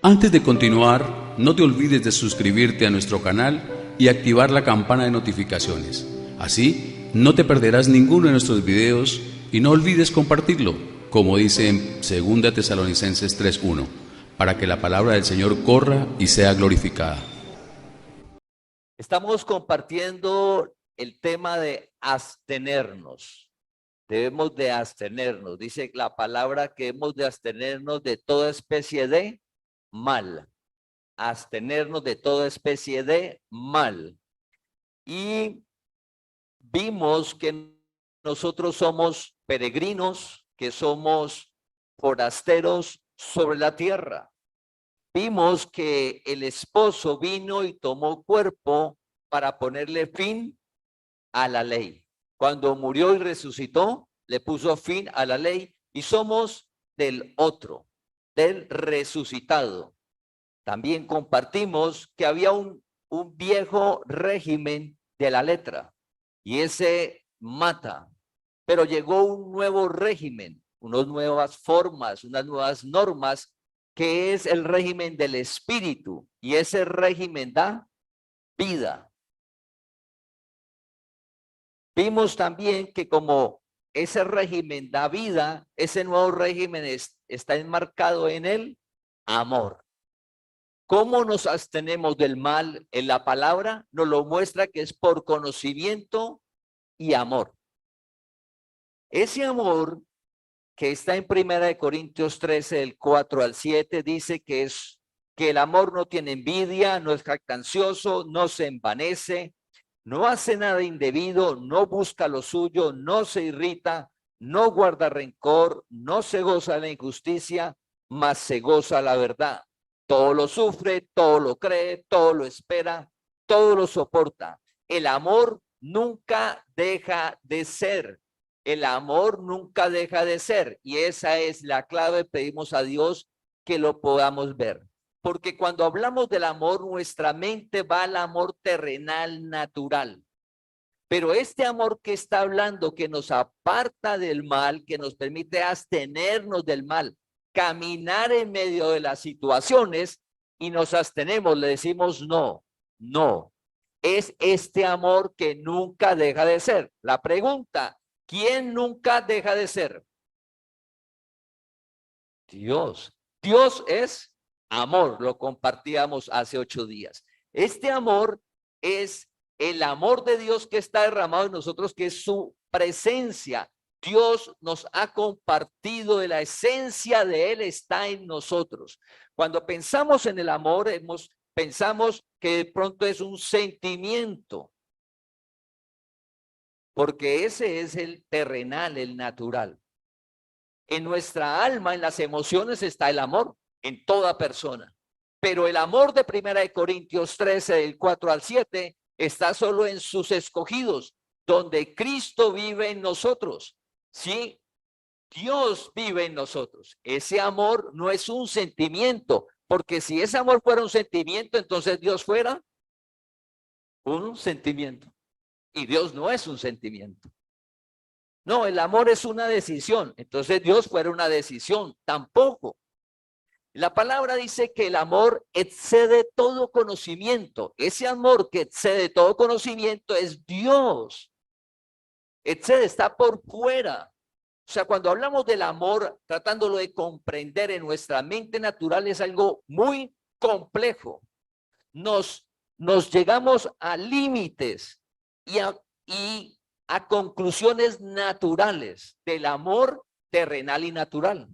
Antes de continuar, no te olvides de suscribirte a nuestro canal y activar la campana de notificaciones. Así, no te perderás ninguno de nuestros videos y no olvides compartirlo, como dice en 2 Tesalonicenses 3:1, para que la palabra del Señor corra y sea glorificada. Estamos compartiendo el tema de abstenernos. Debemos de abstenernos. Dice la palabra que hemos de abstenernos de toda especie de mal. Abstenernos de toda especie de mal. Y vimos que nosotros somos peregrinos, que somos forasteros sobre la tierra. Vimos que el esposo vino y tomó cuerpo para ponerle fin a la ley. Cuando murió y resucitó, le puso fin a la ley y somos del otro, del resucitado. También compartimos que había un viejo régimen de la letra y ese mata, pero llegó un nuevo régimen, unas nuevas formas, unas nuevas normas, que es el régimen del espíritu, y ese régimen da vida. Vimos también que como ese régimen da vida, ese nuevo régimen está enmarcado en el amor. ¿Cómo nos abstenemos del mal? En la palabra nos lo muestra que es por conocimiento y amor. Ese amor que está en 1 Corintios 13, del 4 al 7, dice que el amor no tiene envidia, no es jactancioso, no se envanece, no hace nada indebido, no busca lo suyo, no se irrita, no guarda rencor, no se goza de la injusticia, mas se goza la verdad. Todo lo sufre, todo lo cree, todo lo espera, todo lo soporta. El amor nunca deja de ser. El amor nunca deja de ser, y esa es la clave. Pedimos a Dios que lo podamos ver, porque cuando hablamos del amor, nuestra mente va al amor terrenal natural, pero este amor que está hablando, que nos aparta del mal, que nos permite abstenernos del mal, caminar en medio de las situaciones y nos abstenemos, le decimos no, no. Es este amor que nunca deja de ser. La pregunta: ¿quién nunca deja de ser? Dios. Dios es amor, lo compartíamos hace 8 días. Este amor es el amor de Dios que está derramado en nosotros, que es su presencia. Dios nos ha compartido de la esencia de Él, está en nosotros. Cuando pensamos en el amor, pensamos que de pronto es un sentimiento, porque ese es el terrenal, el natural. En nuestra alma, en las emociones, está el amor en toda persona. Pero el amor de 1 Corintios 13, del 4 al 7, está solo en sus escogidos, donde Cristo vive en nosotros. Sí, Dios vive en nosotros. Ese amor no es un sentimiento, porque si ese amor fuera un sentimiento, entonces Dios fuera un sentimiento. Y Dios no es un sentimiento. No, el amor es una decisión. Entonces Dios fuera una decisión. Tampoco. La palabra dice que el amor excede todo conocimiento. Ese amor que excede todo conocimiento es Dios. Excede, está por fuera. O sea, cuando hablamos del amor, tratándolo de comprender en nuestra mente natural, es algo muy complejo. Nos llegamos a límites y a conclusiones naturales del amor terrenal y natural.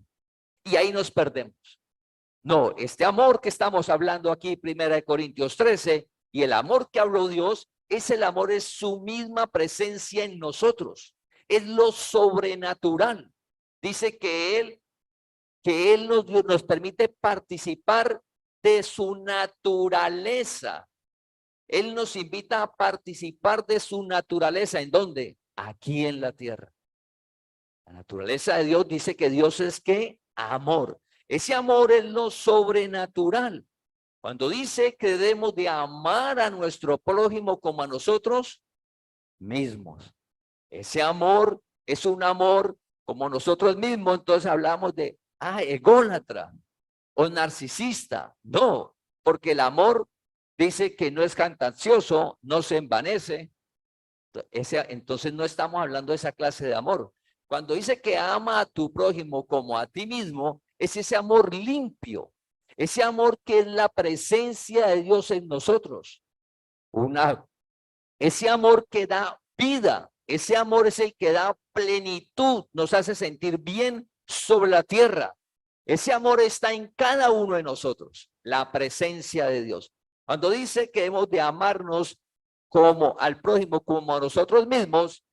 Y ahí nos perdemos. No, este amor que estamos hablando aquí, 1 Corintios 13, y el amor que habló Dios, ese el amor es su misma presencia en nosotros. Es lo sobrenatural. Dice que Él nos permite participar de su naturaleza. Él nos invita a participar de su naturaleza. ¿En dónde? Aquí en la tierra. La naturaleza de Dios dice que Dios es ¿qué? Amor. Ese amor es lo sobrenatural. Cuando dice que debemos de amar a nuestro prójimo como a nosotros mismos. Ese amor es un amor como nosotros mismos. Entonces hablamos de ególatra. o narcisista. No, porque el amor dice que no es jactancioso, no se envanece. Entonces no estamos hablando de esa clase de amor. Cuando dice que ama a tu prójimo como a ti mismo, es ese amor limpio, ese amor que es la presencia de Dios en nosotros. Ese amor que da vida, ese amor es el que da plenitud, nos hace sentir bien sobre la tierra. Ese amor está en cada uno de nosotros, la presencia de Dios. Cuando dice que hemos de amarnos como al prójimo, como a nosotros mismos,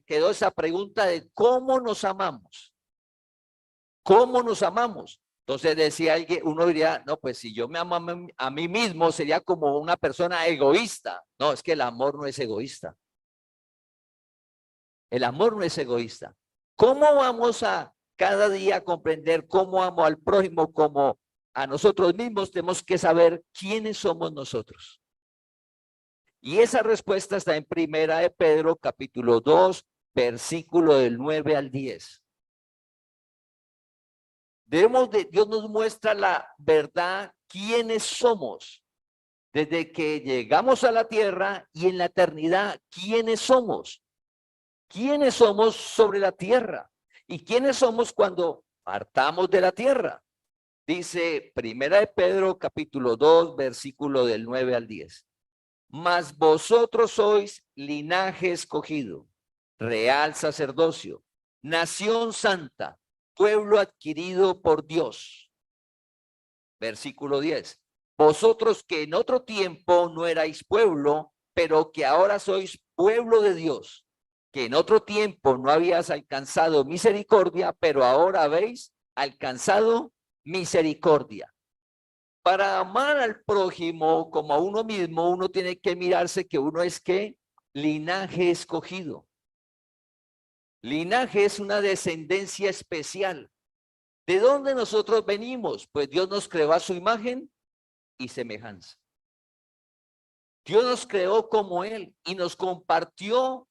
quedó esa pregunta de cómo nos amamos. ¿Cómo nos amamos? Entonces decía alguien, uno diría, no, pues si yo me amo a mí mismo, sería como una persona egoísta. No, es que el amor no es egoísta. El amor no es egoísta. ¿Cómo vamos a cada día comprender cómo amo al prójimo como a nosotros mismos? Tenemos que saber quiénes somos nosotros. Y esa respuesta está en Primera de Pedro, capítulo 2, versículo del 9 al 10. Dios nos muestra la verdad, quiénes somos, desde que llegamos a la tierra y en la eternidad, quiénes somos. ¿Quiénes somos sobre la tierra? ¿Y quiénes somos cuando partamos de la tierra? Dice Primera de Pedro, capítulo 2, versículo del 9 al 10. Mas vosotros sois linaje escogido, real sacerdocio, nación santa, pueblo adquirido por Dios. Versículo 10. Vosotros que en otro tiempo no erais pueblo, pero que ahora sois pueblo de Dios, que en otro tiempo no habías alcanzado misericordia, pero ahora habéis alcanzado misericordia. Para amar al prójimo como a uno mismo, uno tiene que mirarse que uno es ¿qué? Linaje escogido. Linaje es una descendencia especial. ¿De dónde nosotros venimos? Pues Dios nos creó a su imagen y semejanza. Dios nos creó como Él y nos compartió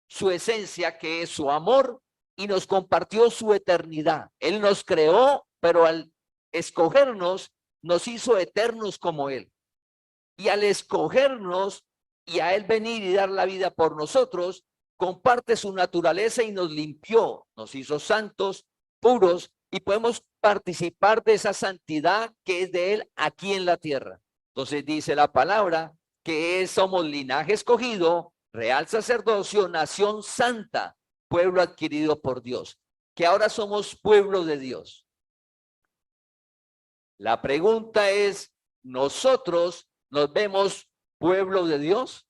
su esencia, que es su amor, y nos compartió su eternidad. Él nos creó, pero al escogernos, nos hizo eternos como Él. Y al escogernos y a Él venir y dar la vida por nosotros, comparte su naturaleza y nos limpió, nos hizo santos, puros, y podemos participar de esa santidad que es de Él aquí en la tierra. Entonces dice la palabra que somos linaje escogido, real sacerdocio, nación santa, pueblo adquirido por Dios, que ahora somos pueblo de Dios. La pregunta es, ¿nosotros nos vemos pueblo de Dios?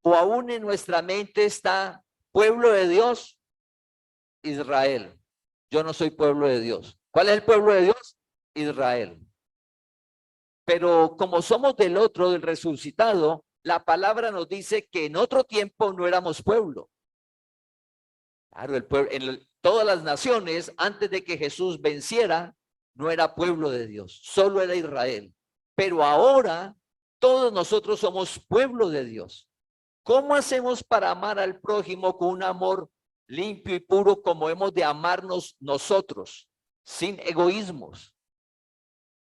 ¿O aún en nuestra mente está pueblo de Dios? Israel. Yo no soy pueblo de Dios. ¿Cuál es el pueblo de Dios? Israel. Pero como somos del otro, del resucitado, la palabra nos dice que en otro tiempo no éramos pueblo. Claro, el pueblo, todas las naciones, antes de que Jesús venciera, no era pueblo de Dios, solo era Israel. Pero ahora todos nosotros somos pueblo de Dios. ¿Cómo hacemos para amar al prójimo con un amor limpio y puro como hemos de amarnos nosotros? Sin egoísmos,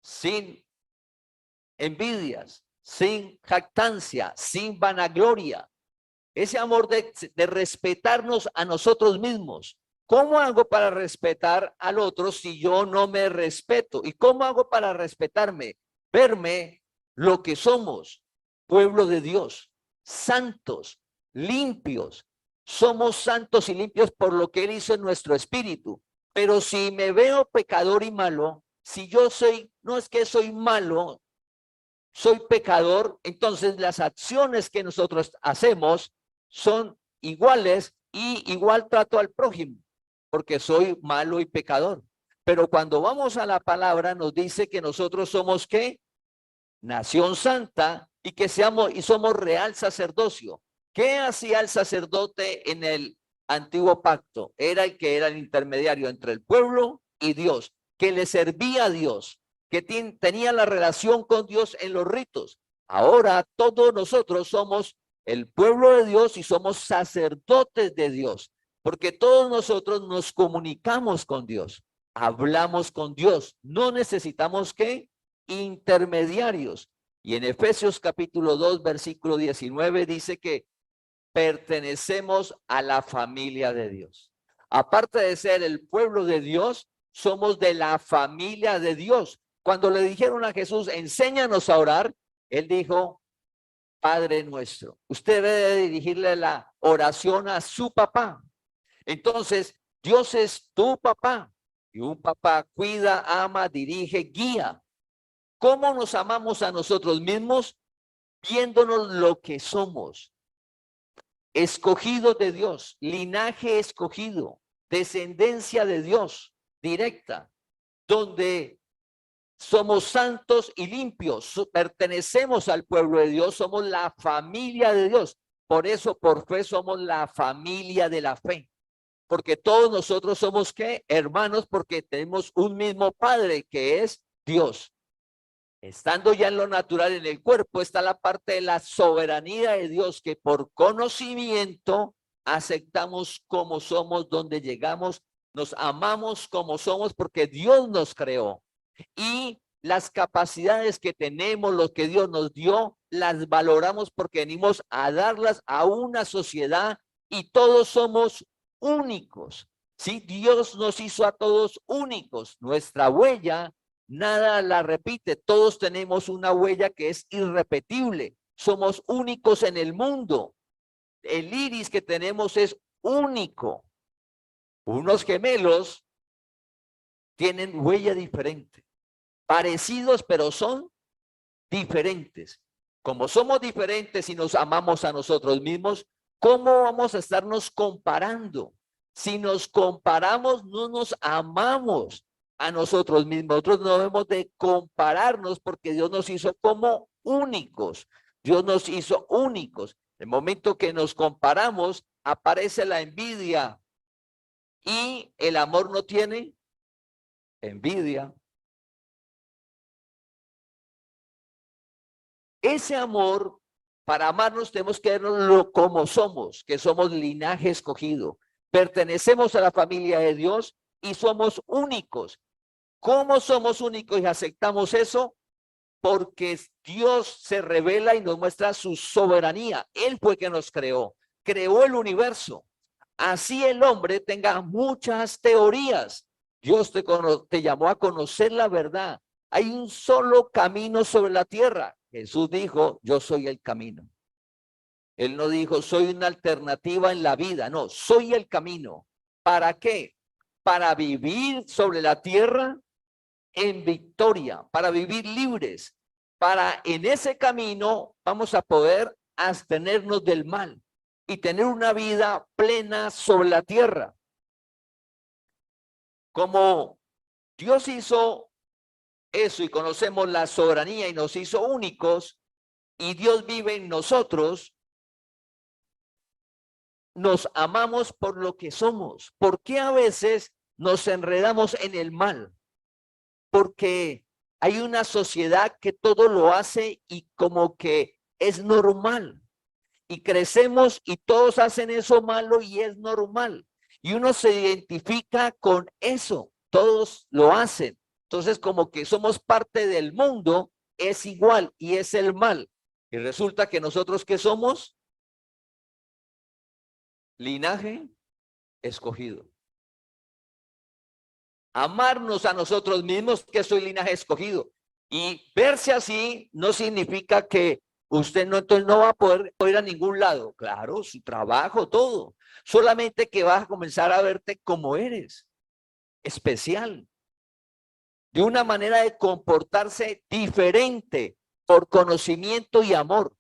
sin envidias, sin jactancia, sin vanagloria. Ese amor de respetarnos a nosotros mismos. ¿Cómo hago para respetar al otro si yo no me respeto? ¿Y cómo hago para respetarme? Verme lo que somos, pueblo de Dios, santos, limpios. Somos santos y limpios por lo que Él hizo en nuestro espíritu. Pero si me veo pecador y malo, si yo no es que soy malo, soy pecador, entonces las acciones que nosotros hacemos son iguales y igual trato al prójimo, porque soy malo y pecador. Pero cuando vamos a la palabra nos dice que nosotros somos ¿qué? Nación santa y que somos real sacerdocio. ¿Qué hacía el sacerdote en el antiguo pacto? Era el intermediario entre el pueblo y Dios, que le servía a Dios, que tenía la relación con Dios en los ritos. Ahora todos nosotros somos el pueblo de Dios y somos sacerdotes de Dios, porque todos nosotros nos comunicamos con Dios. hablamos con Dios. No necesitamos ¿qué? Intermediarios. Y en Efesios capítulo 2, versículo 19 dice que pertenecemos a la familia de Dios. Aparte de ser el pueblo de Dios, somos de la familia de Dios. Cuando le dijeron a Jesús, enséñanos a orar, él dijo, Padre nuestro. Usted debe dirigirle la oración a su papá. Entonces, Dios es tu papá. Y un papá cuida, ama, dirige, guía. ¿Cómo nos amamos a nosotros mismos? Viéndonos lo que somos. Escogidos de Dios, linaje escogido, descendencia de Dios directa, donde somos santos y limpios, pertenecemos al pueblo de Dios, somos la familia de Dios. Por eso, por fe, somos la familia de la fe. Porque todos nosotros somos, ¿qué? Hermanos, porque tenemos un mismo Padre, que es Dios. Estando ya en lo natural, en el cuerpo, está la parte de la soberanía de Dios, que por conocimiento aceptamos como somos, donde llegamos, nos amamos como somos, porque Dios nos creó. Y las capacidades que tenemos, lo que Dios nos dio, las valoramos porque venimos a darlas a una sociedad y todos somos únicos. Sí, Dios nos hizo a todos únicos. Nuestra huella, nada la repite. Todos tenemos una huella que es irrepetible. Somos únicos en el mundo. El iris que tenemos es único. Unos gemelos tienen huella diferente. Parecidos, pero son diferentes. Como somos diferentes y nos amamos a nosotros mismos, ¿cómo vamos a estarnos comparando? Si nos comparamos, no nos amamos a nosotros mismos. Nosotros no debemos de compararnos porque Dios nos hizo como únicos. Dios nos hizo únicos. El momento que nos comparamos, aparece la envidia y el amor no tiene envidia. Ese amor, para amarnos tenemos que vernos como somos, que somos linaje escogido. Pertenecemos a la familia de Dios y somos únicos. ¿Cómo somos únicos y aceptamos eso? Porque Dios se revela y nos muestra su soberanía. Él fue quien nos creó, creó el universo. Así el hombre tenga muchas teorías. Dios te llamó a conocer la verdad. Hay un solo camino sobre la tierra. Jesús dijo, yo soy el camino. Él no dijo, soy una alternativa en la vida. No, soy el camino. ¿Para qué? Para vivir sobre la tierra en victoria, para vivir libres. Para en ese camino vamos a poder abstenernos del mal y tener una vida plena sobre la tierra. Como Dios hizo eso y conocemos la soberanía y nos hizo únicos y Dios vive en nosotros, nos amamos por lo que somos. ¿Por qué a veces nos enredamos en el mal? Porque hay una sociedad que todo lo hace y como que es normal. Y crecemos y todos hacen eso malo y es normal. Y uno se identifica con eso. Todos lo hacen. Entonces, como que somos parte del mundo, es igual y es el mal. Y resulta que nosotros, ¿qué somos? Linaje escogido. Amarnos a nosotros mismos, que soy linaje escogido. Y verse así no significa que usted no, entonces no va a poder ir a ningún lado. Claro, su trabajo, todo. Solamente que vas a comenzar a verte como eres, especial. De una manera de comportarse diferente por conocimiento y amor.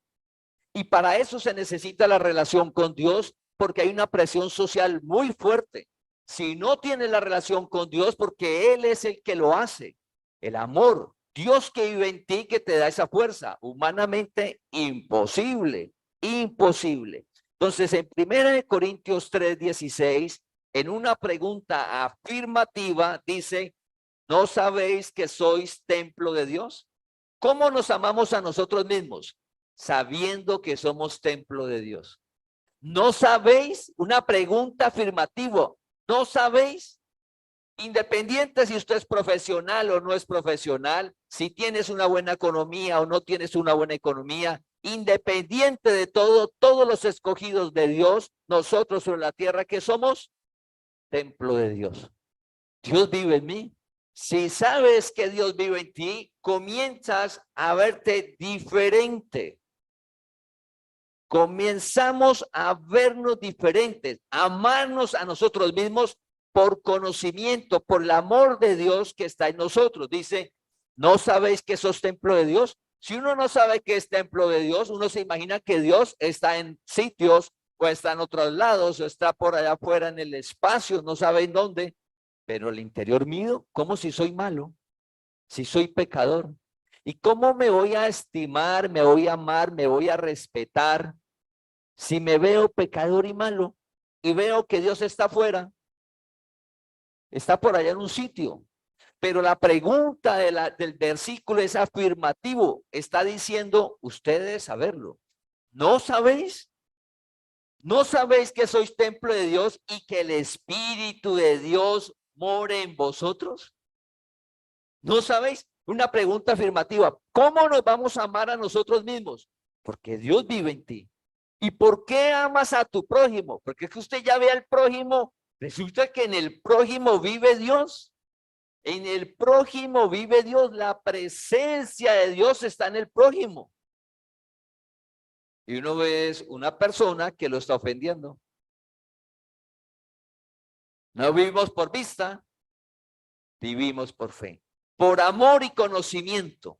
Y para eso se necesita la relación con Dios, porque hay una presión social muy fuerte. Si no tiene la relación con Dios, porque Él es el que lo hace, el amor, Dios que vive en ti, que te da esa fuerza, humanamente imposible, imposible. Entonces, en 1 Corintios 3:16, en una pregunta afirmativa, dice, ¿no sabéis que sois templo de Dios? ¿Cómo nos amamos a nosotros mismos? Sabiendo que somos templo de Dios. ¿No sabéis? Una pregunta afirmativa. ¿No sabéis? Independiente si usted es profesional o no es profesional, si tienes una buena economía o no tienes una buena economía, independiente de todo, todos los escogidos de Dios, nosotros sobre la tierra que somos, templo de Dios. Dios vive en mí. Si sabes que Dios vive en ti, comienzas a verte diferente. Comenzamos a vernos diferentes, a amarnos a nosotros mismos por conocimiento, por el amor de Dios que está en nosotros. Dice, ¿no sabéis que sos templo de Dios? Si uno no sabe que es templo de Dios, uno se imagina que Dios está en sitios o está en otros lados o está por allá afuera en el espacio, no sabe en dónde, pero el interior mío, ¿cómo si soy malo? Si soy pecador. ¿Y cómo me voy a estimar, me voy a amar, me voy a respetar si me veo pecador y malo y veo que Dios está afuera? Está por allá en un sitio. Pero la pregunta del versículo es afirmativo. Está diciendo, ustedes saberlo. ¿No sabéis? ¿No sabéis que sois templo de Dios y que el Espíritu de Dios more en vosotros? ¿No sabéis? Una pregunta afirmativa. ¿Cómo nos vamos a amar a nosotros mismos? Porque Dios vive en ti. ¿Y por qué amas a tu prójimo? Porque es que usted ya ve al prójimo. Resulta que en el prójimo vive Dios. En el prójimo vive Dios. La presencia de Dios está en el prójimo. Y uno ve una persona que lo está ofendiendo. No vivimos por vista, vivimos por fe. Por amor y conocimiento.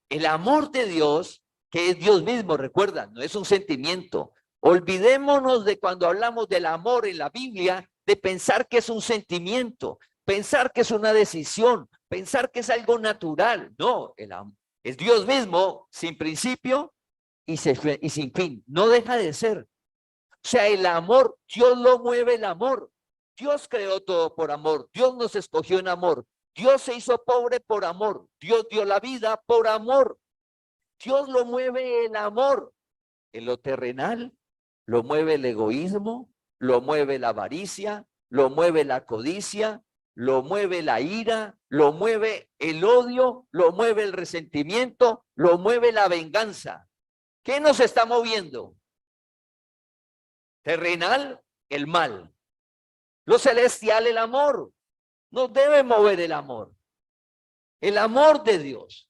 El amor de Dios, que es Dios mismo, recuerda, no es un sentimiento. Olvidémonos de cuando hablamos del amor en la Biblia, de pensar que es un sentimiento, pensar que es una decisión, pensar que es algo natural. No, el amor es Dios mismo, sin principio y sin fin. No deja de ser. O sea, el amor, Dios lo mueve el amor. Dios creó todo por amor. Dios nos escogió en amor. Dios se hizo pobre por amor. Dios dio la vida por amor. Dios lo mueve el amor. En lo terrenal, lo mueve el egoísmo, lo mueve la avaricia, lo mueve la codicia, lo mueve la ira, lo mueve el odio, lo mueve el resentimiento, lo mueve la venganza. ¿Qué nos está moviendo? Terrenal, el mal. Lo celestial, el amor. Nos debe mover el amor. El amor de Dios.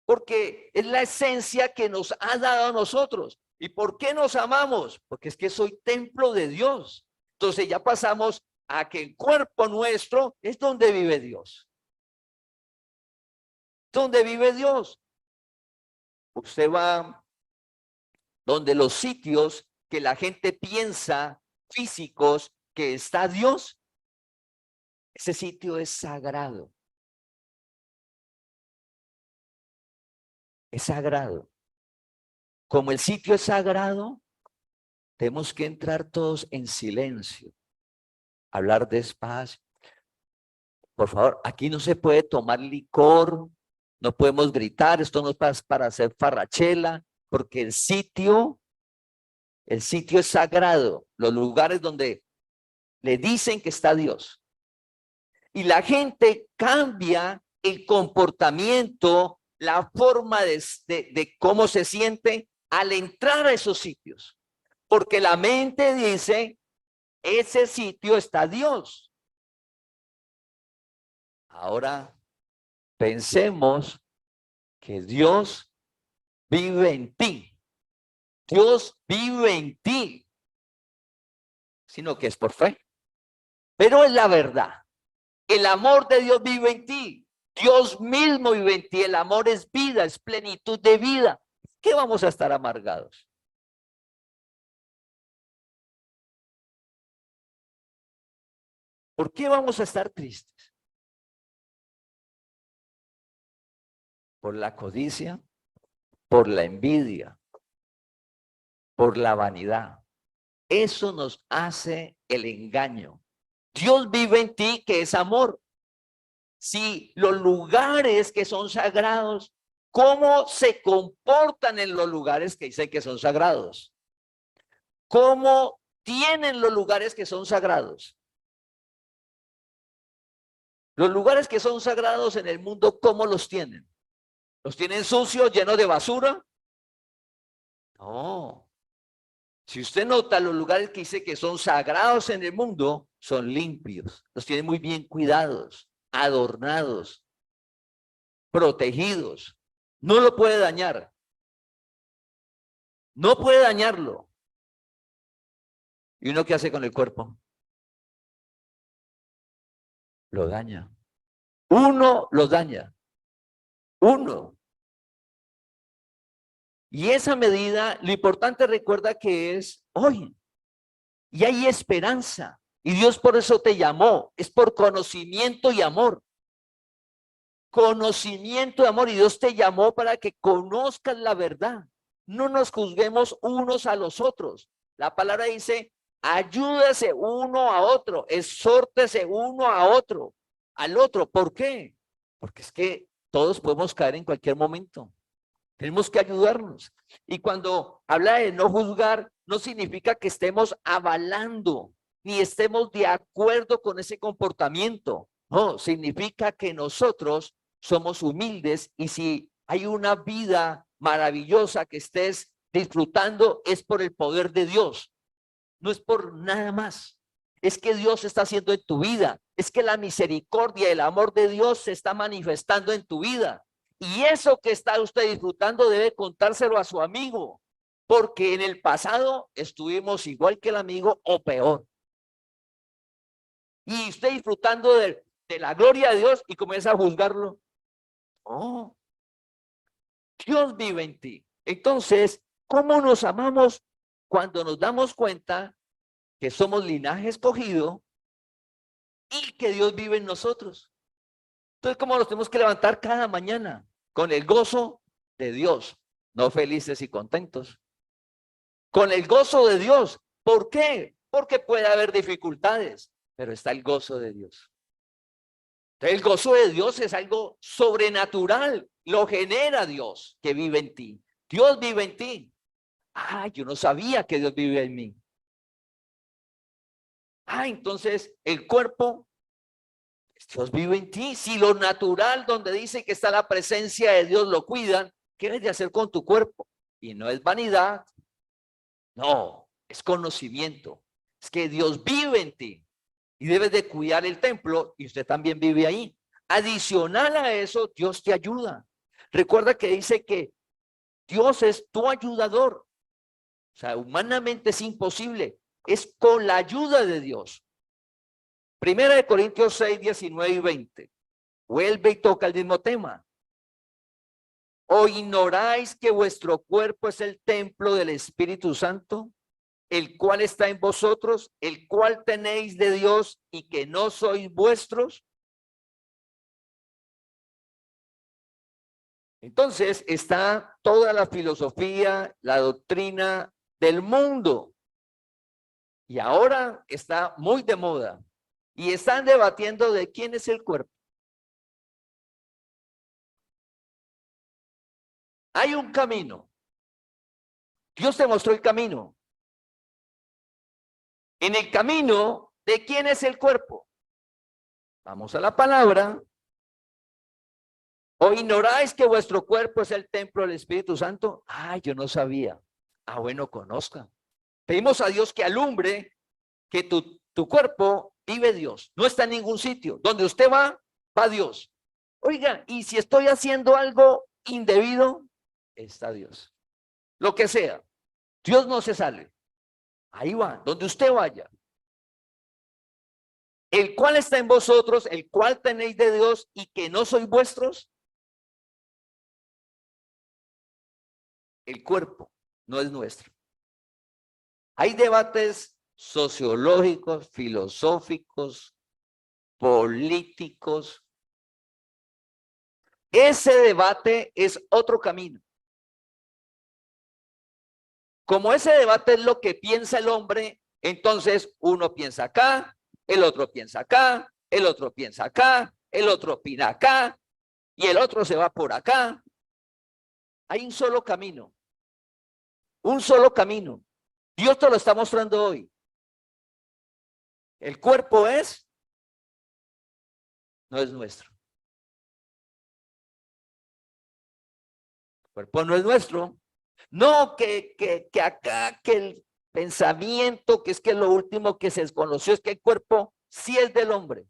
Porque es la esencia que nos ha dado a nosotros. ¿Y por qué nos amamos? Porque es que soy templo de Dios. Entonces ya pasamos a que el cuerpo nuestro es donde vive Dios. ¿Dónde vive Dios? Usted va donde los sitios que la gente piensa físicos que está Dios, ese sitio es sagrado. Es sagrado. Como el sitio es sagrado, tenemos que entrar todos en silencio, hablar despacio. Por favor, aquí no se puede tomar licor, no podemos gritar, esto no es para hacer farrachela, porque el sitio es sagrado, los lugares donde le dicen que está Dios. Y la gente cambia el comportamiento, la forma de cómo se siente al entrar a esos sitios. Porque la mente dice, ese sitio está Dios. Ahora pensemos que Dios vive en ti. Dios vive en ti. Sino que es por fe. Pero es la verdad. El amor de Dios vive en ti. Dios mismo vive en ti. El amor es vida, es plenitud de vida. ¿Qué vamos a estar amargados? ¿Por qué vamos a estar tristes? ¿Por la codicia? ¿Por la envidia? ¿Por la vanidad? Eso nos hace el engaño. Dios vive en ti, que es amor. Si los lugares que son sagrados, ¿cómo se comportan en los lugares que dicen que son sagrados? ¿Cómo tienen los lugares que son sagrados? Los lugares que son sagrados en el mundo, ¿cómo los tienen? ¿Los tienen sucios, llenos de basura? No. Si usted nota, los lugares que dice que son sagrados en el mundo son limpios. Los tienen muy bien cuidados, adornados, protegidos. No lo puede dañar. No puede dañarlo. ¿Y uno qué hace con el cuerpo? Lo daña. Uno lo daña. Uno. Y esa medida, lo importante recuerda que es hoy. Y hay esperanza. Y Dios por eso te llamó. Es por conocimiento y amor. Conocimiento y amor. Y Dios te llamó para que conozcas la verdad. No nos juzguemos unos a los otros. La palabra dice, ayúdese uno a otro, exhórtese uno a otro, al otro. ¿Por qué? Porque es que todos podemos caer en cualquier momento. Tenemos que ayudarnos. Y cuando habla de no juzgar, no significa que estemos avalando, ni estemos de acuerdo con ese comportamiento. No, significa que nosotros somos humildes y si hay una vida maravillosa que estés disfrutando, es por el poder de Dios. No es por nada más. Es que Dios está haciendo en tu vida. Es que la misericordia, el amor de Dios se está manifestando en tu vida. Y eso que está usted disfrutando debe contárselo a su amigo, porque en el pasado estuvimos igual que el amigo o peor. Y usted disfrutando de la gloria de Dios y comienza a juzgarlo. Oh, Dios vive en ti. Entonces, ¿cómo nos amamos cuando nos damos cuenta que somos linaje escogido y que Dios vive en nosotros? Entonces, ¿cómo nos tenemos que levantar cada mañana? Con el gozo de Dios, no felices y contentos. Con el gozo de Dios. ¿Por qué? Porque puede haber dificultades, pero está el gozo de Dios. Entonces, el gozo de Dios es algo sobrenatural, lo genera Dios que vive en ti. Dios vive en ti. Ah, yo no sabía que Dios vive en mí. Ah, entonces el cuerpo, Dios vive en ti. Si lo natural donde dice que está la presencia de Dios lo cuidan, ¿qué debes de hacer con tu cuerpo? Y no es vanidad, no, es conocimiento. Es que Dios vive en ti y debes de cuidar el templo y usted también vive ahí. Adicional a eso, Dios te ayuda. Recuerda que dice que Dios es tu ayudador. O sea, humanamente es imposible. Es con la ayuda de Dios. Primera de Corintios 6, 19 y 20. Vuelve y toca el mismo tema. ¿O ignoráis que vuestro cuerpo es el templo del Espíritu Santo, el cual está en vosotros, el cual tenéis de Dios y que no sois vuestros? Entonces está toda la filosofía, la doctrina del mundo. Y ahora está muy de moda. Y están debatiendo de quién es el cuerpo. Hay un camino. Dios te mostró el camino. En el camino, ¿de quién es el cuerpo? Vamos a la palabra. ¿O ignoráis que vuestro cuerpo es el templo del Espíritu Santo? Ah, yo no sabía. Ah, bueno, conozca. Pedimos a Dios que alumbre que tu cuerpo vive Dios. No está en ningún sitio. Donde usted va, va Dios. Oiga, y si estoy haciendo algo indebido, está Dios. Lo que sea. Dios no se sale. Ahí va, donde usted vaya. El cual está en vosotros, el cual tenéis de Dios y que no sois vuestros. El cuerpo no es nuestro. Hay debates sociológicos, filosóficos, políticos. Ese debate es otro camino. Como ese debate es lo que piensa el hombre, entonces uno piensa acá, el otro piensa acá, el otro piensa acá, el otro opina acá y el otro se va por acá. Hay un solo camino. Un solo camino. Dios te lo está mostrando hoy. El cuerpo es no es nuestro. El cuerpo no es nuestro. No, que acá, que el pensamiento, que es que lo último que se desconoció es que el cuerpo sí es del hombre.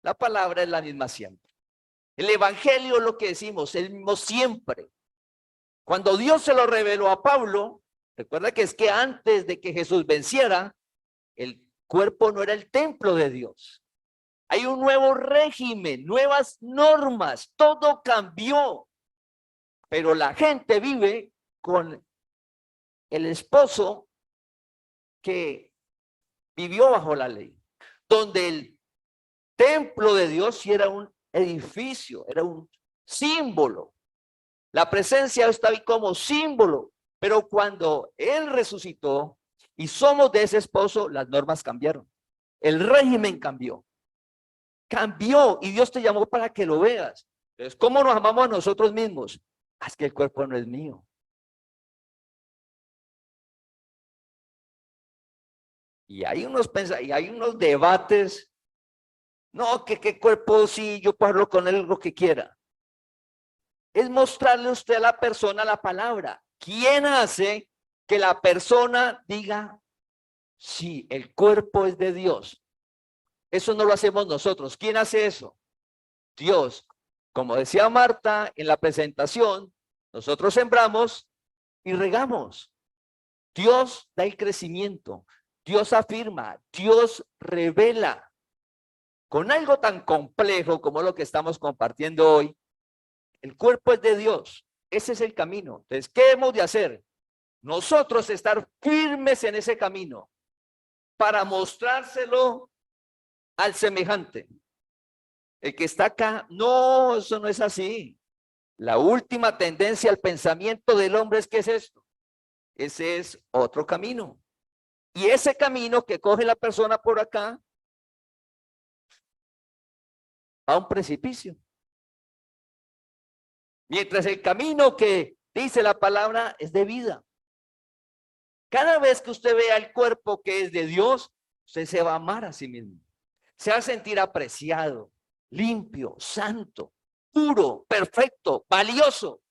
La palabra es la misma siempre. El evangelio es lo que decimos, el mismo siempre. Cuando Dios se lo reveló a Pablo, recuerda que es que antes de que Jesús venciera, el cuerpo no era el templo de Dios. Hay un nuevo régimen, nuevas normas, todo cambió. Pero la gente vive con el esposo que vivió bajo la ley, donde el templo de Dios sí era un edificio, era un símbolo. La presencia está ahí como símbolo, pero cuando Él resucitó y somos de ese esposo, las normas cambiaron. El régimen cambió. Cambió y Dios te llamó para que lo veas. Entonces, ¿cómo nos amamos a nosotros mismos? Es que el cuerpo no es mío. Y hay unos debates. No, que qué cuerpo, sí, yo puedo hablar con él lo que quiera. Es mostrarle a usted a la persona la palabra. ¿Quién hace que la persona diga, sí, el cuerpo es de Dios? Eso no lo hacemos nosotros. ¿Quién hace eso? Dios. Como decía Marta en la presentación, nosotros sembramos y regamos. Dios da el crecimiento. Dios afirma. Dios revela. Con algo tan complejo como lo que estamos compartiendo hoy, el cuerpo es de Dios. Ese es el camino. Entonces, ¿qué hemos de hacer? Nosotros estar firmes en ese camino para mostrárselo al semejante. El que está acá, no, eso no es así. La última tendencia al pensamiento del hombre es ¿qué es esto? Ese es otro camino. Y ese camino que coge la persona por acá va a un precipicio. Mientras el camino que dice la palabra es de vida. Cada vez que usted vea el cuerpo que es de Dios, usted se va a amar a sí mismo. Se va a sentir apreciado, limpio, santo, puro, perfecto, valioso.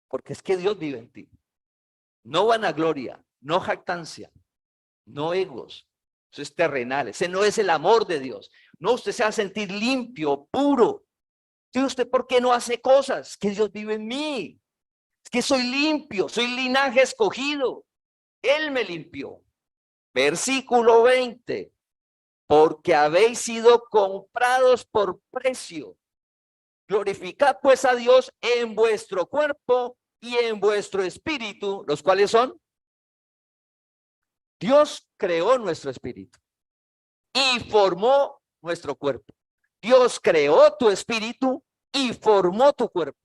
Porque es que Dios vive en ti. No vanagloria, no jactancia, no egos. Eso es terrenal. Ese no es el amor de Dios. No, usted se va a sentir limpio, puro. ¿Usted por qué no hace cosas? Que Dios vive en mí. Es que soy limpio, soy linaje escogido. Él me limpió. Versículo 20. Porque habéis sido comprados por precio. Glorificad pues a Dios en vuestro cuerpo y en vuestro espíritu, los cuales son. Dios creó nuestro espíritu y formó nuestro cuerpo. Dios creó tu espíritu y formó tu cuerpo.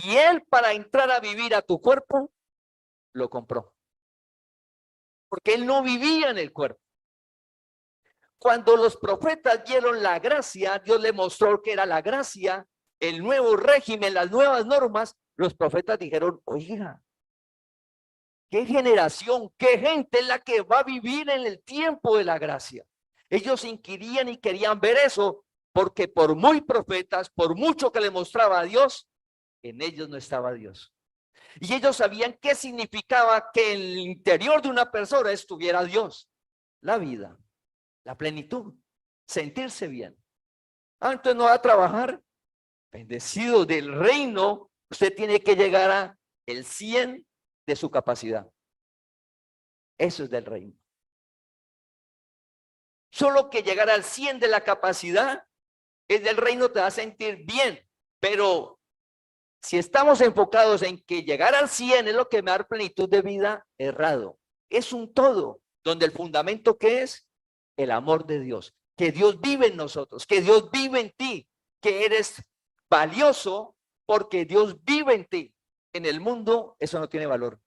Y Él, para entrar a vivir a tu cuerpo, lo compró. Porque Él no vivía en el cuerpo. Cuando los profetas vieron la gracia, Dios le mostró que era la gracia, el nuevo régimen, las nuevas normas. Los profetas dijeron, oiga, qué generación, qué gente es la que va a vivir en el tiempo de la gracia. Ellos inquirían y querían ver eso, porque por muy profetas, por mucho que le mostraba a Dios, en ellos no estaba Dios. Y ellos sabían qué significaba que en el interior de una persona estuviera Dios, la vida, la plenitud, sentirse bien. Entonces no va a trabajar. Bendecido del reino, usted tiene que llegar a el 100 de su capacidad. Eso es del reino. Solo que llegar al 100 de la capacidad es del reino, te va a sentir bien, pero si estamos enfocados en que llegar al 100 es lo que me da plenitud de vida, errado. Es un todo, donde el fundamento que es el amor de Dios, que Dios vive en nosotros, que Dios vive en ti, que eres valioso porque Dios vive en ti. En el mundo eso no tiene valor.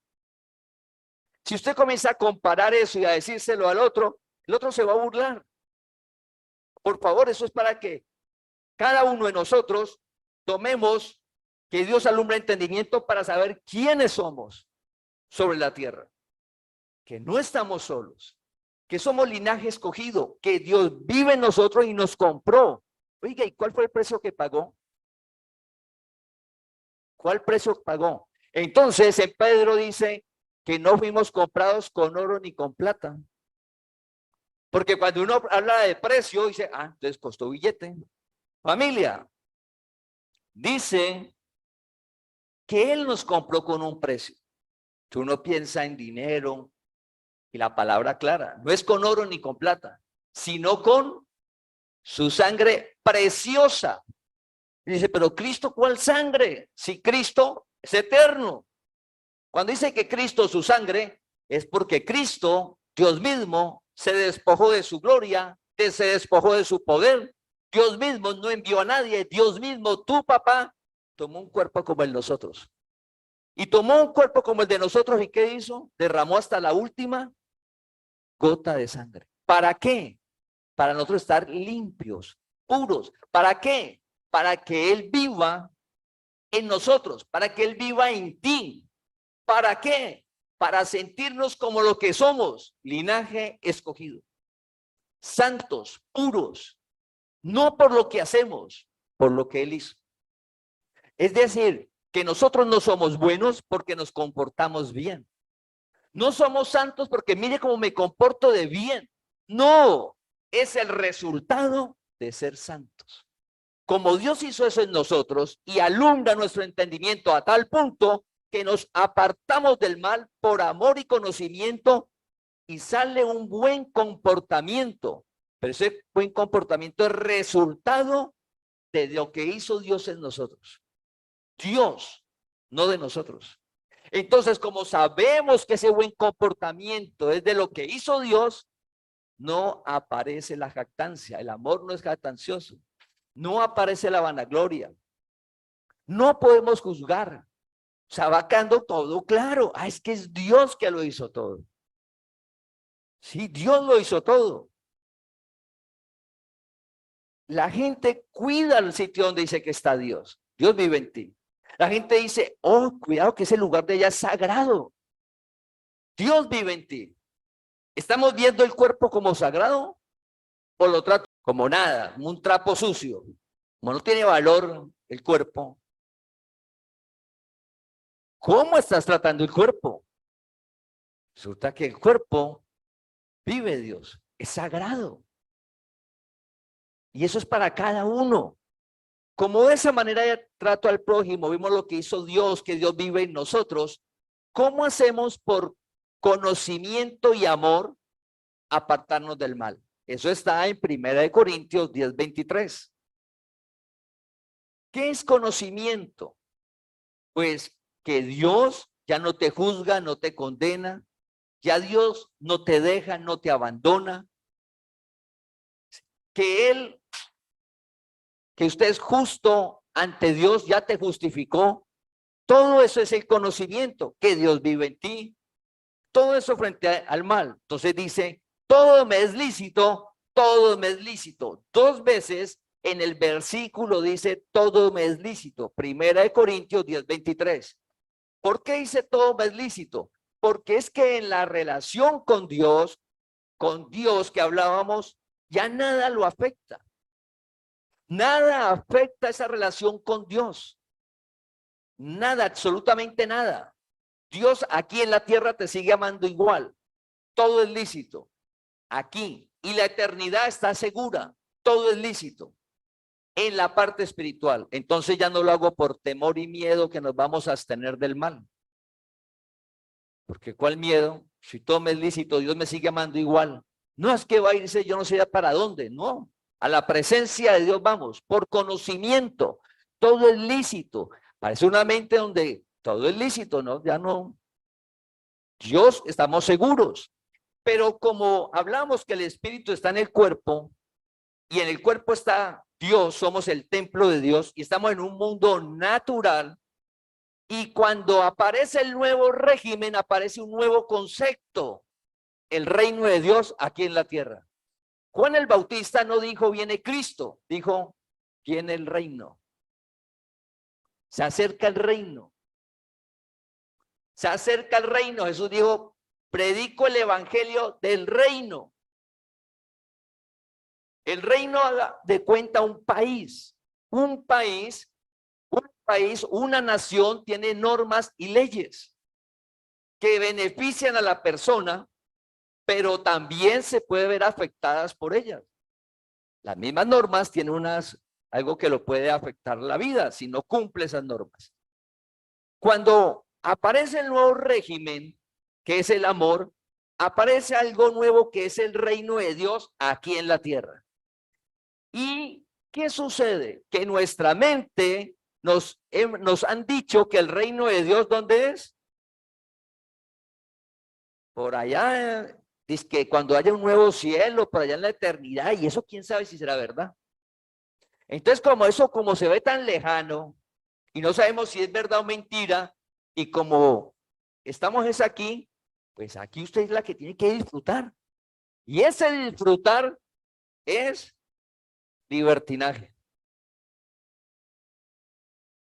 Si usted comienza a comparar eso y a decírselo al otro, el otro se va a burlar. Por favor, eso es para que cada uno de nosotros tomemos que Dios alumbre entendimiento para saber quiénes somos sobre la tierra. Que no estamos solos. que somos linaje escogido, que Dios vive en nosotros y nos compró. Oiga, ¿y cuál fue el precio que pagó? ¿Cuál precio pagó? Entonces, en Pedro dice que no fuimos comprados con oro ni con plata. Porque cuando uno habla de precio, dice, ah, entonces costó billete. Familia, dice que Él nos compró con un precio. Si uno piensa en dinero, y la palabra clara, no es con oro ni con plata, sino con su sangre preciosa. Y dice, pero Cristo, ¿cuál sangre? Si Cristo es eterno. Cuando dice que Cristo, su sangre, es porque Cristo, Dios mismo, se despojó de su gloria, se despojó de su poder. Dios mismo no envió a nadie. Dios mismo, tu papá, tomó un cuerpo como el de nosotros. Y tomó un cuerpo como el de nosotros, ¿y qué hizo? Derramó hasta la última gota de sangre. ¿Para qué? Para nosotros estar limpios, puros. ¿Para qué? Para que Él viva en nosotros, para que Él viva en ti. ¿Para qué? Para sentirnos como lo que somos, linaje escogido, santos, puros, no por lo que hacemos, por lo que Él hizo. Es decir, que nosotros no somos buenos porque nos comportamos bien. No somos santos porque mire cómo me comporto de bien. No, es el resultado de ser santos. Como Dios hizo eso en nosotros y alumbra nuestro entendimiento a tal punto que nos apartamos del mal por amor y conocimiento y sale un buen comportamiento. Pero ese buen comportamiento es resultado de lo que hizo Dios en nosotros. Dios, no de nosotros. Entonces, como sabemos que ese buen comportamiento es de lo que hizo Dios, no aparece la jactancia. El amor no es jactancioso. No aparece la vanagloria. No podemos juzgar. O sea, va quedando todo claro. Ah, es que es Dios que lo hizo todo. Sí, Dios lo hizo todo. La gente cuida el sitio donde dice que está Dios. Dios vive en ti. La gente dice, oh, cuidado que ese lugar de allá es sagrado. Dios vive en ti. ¿Estamos viendo el cuerpo como sagrado o lo trato como nada, como un trapo sucio? Como no tiene valor el cuerpo. ¿Cómo estás tratando el cuerpo? Resulta que el cuerpo vive Dios, es sagrado. Y eso es para cada uno. Como de esa manera trato al prójimo, vimos lo que hizo Dios, que Dios vive en nosotros. ¿Cómo hacemos por conocimiento y amor apartarnos del mal? Eso está en 1 Corintios 10:23. ¿Qué es conocimiento? Pues que Dios ya no te juzga, no te condena, ya Dios no te deja, no te abandona, que usted es justo ante Dios, ya te justificó. Todo eso es el conocimiento, que Dios vive en ti. Todo eso frente al mal. Entonces dice, todo me es lícito, todo me es lícito. 2 veces en el versículo dice, todo me es lícito. 1 Corintios 10:23. ¿Por qué dice todo me es lícito? Porque es que en la relación con Dios que hablábamos, ya nada lo afecta. Nada afecta esa relación con Dios. Nada, absolutamente nada. Dios aquí en la tierra te sigue amando igual. Todo es lícito. Aquí. Y la eternidad está segura. Todo es lícito. En la parte espiritual. Entonces ya no lo hago por temor y miedo que nos vamos a abstener del mal. Porque ¿cuál miedo? Si todo me es lícito, Dios me sigue amando igual. No es que va a irse, yo no sé ya para dónde. No. A la presencia de Dios vamos. Por conocimiento. Todo es lícito. Parece una mente donde todo es lícito, ¿no? Ya no. Dios, estamos seguros. Pero como hablamos que el espíritu está en el cuerpo y en el cuerpo está Dios, somos el templo de Dios y estamos en un mundo natural. Y cuando aparece el nuevo régimen, aparece un nuevo concepto, el reino de Dios aquí en la tierra. Juan el Bautista no dijo viene Cristo, dijo viene el reino. Se acerca el reino. Se acerca el reino. Jesús dijo, predico el evangelio del reino. El reino, haga de cuenta, un país, una nación tiene normas y leyes que benefician a la persona, pero también se puede ver afectadas por ellas. Las mismas normas tienen algo que lo puede afectar la vida si no cumple esas normas. Cuando aparece el nuevo régimen, que es el amor, aparece algo nuevo que es el reino de Dios aquí en la tierra. ¿Y qué sucede? Que nuestra mente nos han dicho que el reino de Dios, ¿dónde es? Por allá, dice que cuando haya un nuevo cielo, por allá en la eternidad, y eso quién sabe si será verdad. Entonces, como se ve tan lejano, y no sabemos si es verdad o mentira, y como estamos aquí, pues aquí usted es la que tiene que disfrutar. Y ese disfrutar es libertinaje.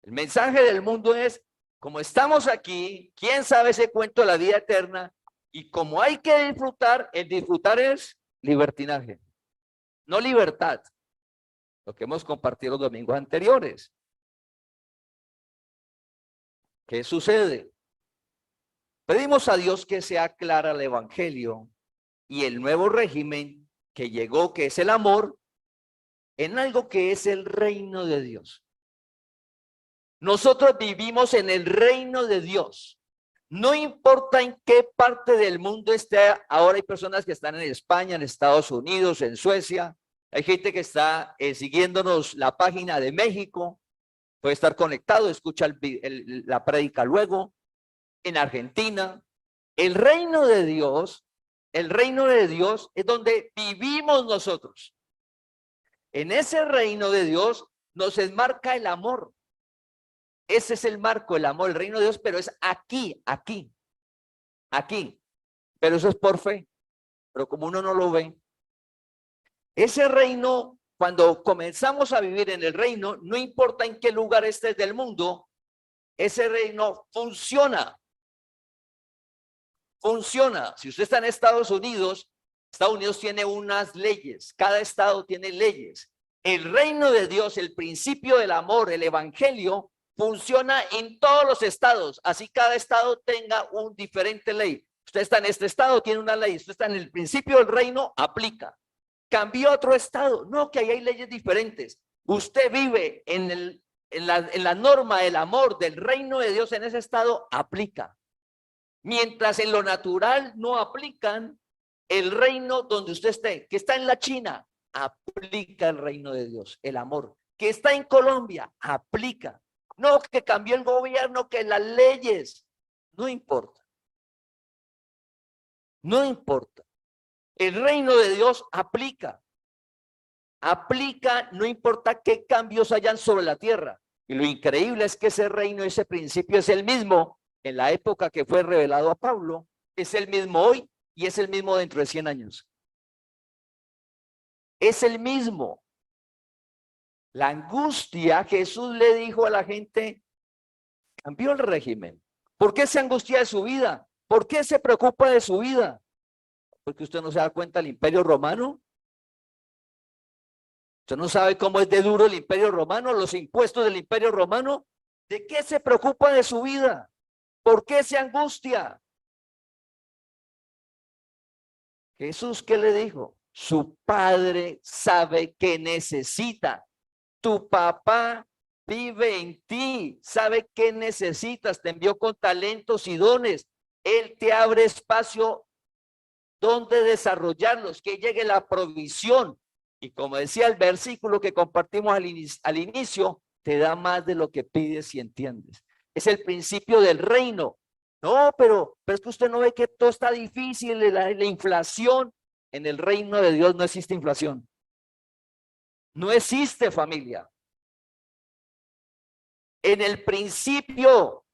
El mensaje del mundo es, como estamos aquí, quién sabe ese cuento de la vida eterna, y como hay que disfrutar, el disfrutar es libertinaje, no libertad, lo que hemos compartido los domingos anteriores. ¿Qué sucede? Pedimos a Dios que sea clara el evangelio y el nuevo régimen que llegó, que es el amor, en algo que es el reino de Dios. Nosotros vivimos en el reino de Dios. No importa en qué parte del mundo esté, ahora hay personas que están en España, en Estados Unidos, en Suecia, hay gente que está siguiéndonos la página de México, puede estar conectado, escucha la prédica luego, en Argentina. El reino de Dios es donde vivimos nosotros. En ese reino de Dios nos enmarca el amor. Ese es el marco, el amor, el reino de Dios, pero es aquí. Pero eso es por fe. Pero como uno no lo ve, ese reino, cuando comenzamos a vivir en el reino, no importa en qué lugar estés del mundo, ese reino funciona. Si usted está en Estados Unidos tiene unas leyes, cada estado tiene leyes. El reino de Dios, el principio del amor, el evangelio, funciona en todos los estados, así cada estado tenga un diferente ley. Usted está en este estado, tiene una ley, usted está en el principio del reino, aplica. Cambió a otro estado, no, que ahí hay leyes diferentes. Usted vive en la norma del amor del reino de Dios en ese estado, aplica. Mientras en lo natural no aplican, el reino donde usted esté, que está en la China, aplica el reino de Dios, el amor. Que está en Colombia, aplica. No, que cambió el gobierno, que las leyes, no importa. No importa. El reino de Dios aplica. Aplica, no importa qué cambios hayan sobre la tierra. Y lo increíble es que ese reino, ese principio es el mismo en la época que fue revelado a Pablo, es el mismo hoy y es el mismo dentro de 100 años. Es el mismo. La angustia, Jesús le dijo a la gente, cambió el régimen. ¿Por qué se angustia de su vida? ¿Por qué se preocupa de su vida? Porque usted no se da cuenta del Imperio Romano. Usted no sabe cómo es de duro el Imperio Romano, los impuestos del Imperio Romano. ¿De qué se preocupa de su vida? ¿Por qué se angustia? Jesús, ¿qué le dijo? Su padre sabe que necesita. Tu papá vive en ti, sabe qué necesitas, te envió con talentos y dones. Él te abre espacio donde desarrollarlos, que llegue la provisión. Y como decía el versículo que compartimos al inicio, te da más de lo que pides y entiendes. Es el principio del reino. No, pero es que usted no ve que todo está difícil, la inflación. En el reino de Dios no existe inflación. No existe, familia. En el principio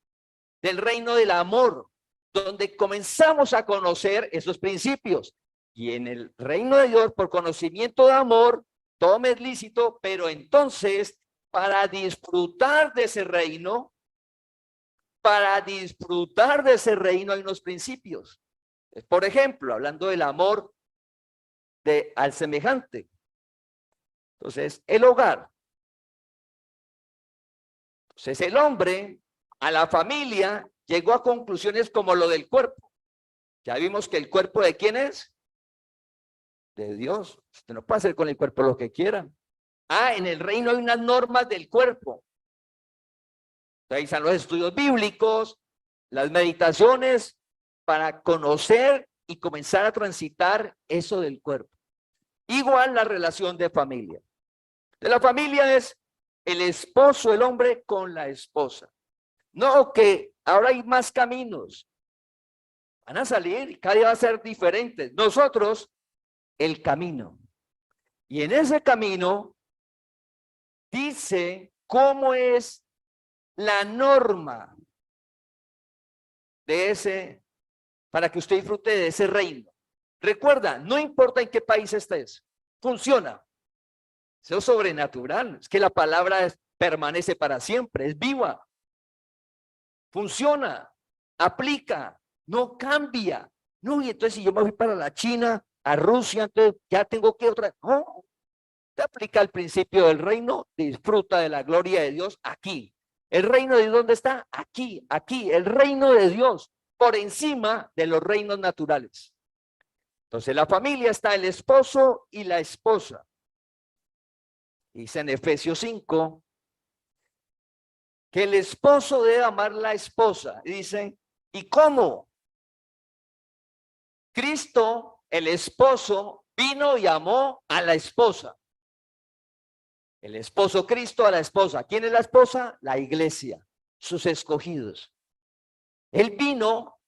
del reino del amor, donde comenzamos a conocer esos principios. Y en el reino de Dios, por conocimiento de amor, todo me es lícito, pero entonces, para disfrutar de ese reino, hay unos principios. Por ejemplo, hablando del amor al semejante. Entonces, el hogar. Entonces, el hombre a la familia llegó a conclusiones como lo del cuerpo. Ya vimos que el cuerpo ¿de quién es? De Dios. Usted no puede hacer con el cuerpo lo que quiera. En el reino hay unas normas del cuerpo. Ahí están los estudios bíblicos, las meditaciones para conocer y comenzar a transitar eso del cuerpo. Igual la relación de familia. De la familia es el esposo, el hombre con la esposa. No, que ahora hay más caminos. Van a salir y cada día va a ser diferente. Nosotros, el camino. Y en ese camino dice cómo es la norma de ese, para que usted disfrute de ese reino. Recuerda, no importa en qué país estés, funciona. Eso es sobrenatural, es que la palabra permanece para siempre, es viva. Funciona, aplica, no cambia. No, y entonces si yo me voy para la China, a Rusia, entonces ya tengo que otra. No, te aplica el principio del reino, disfruta de la gloria de Dios aquí. ¿El reino de Dios dónde está? Aquí, aquí, el reino de Dios, por encima de los reinos naturales. Entonces, en la familia está el esposo y la esposa. Dice en Efesios 5 que el esposo debe amar a la esposa. Y dice, ¿y cómo? Cristo, el esposo, vino y amó a la esposa. El esposo Cristo a la esposa. ¿Quién es la esposa? La iglesia, sus escogidos. Él vino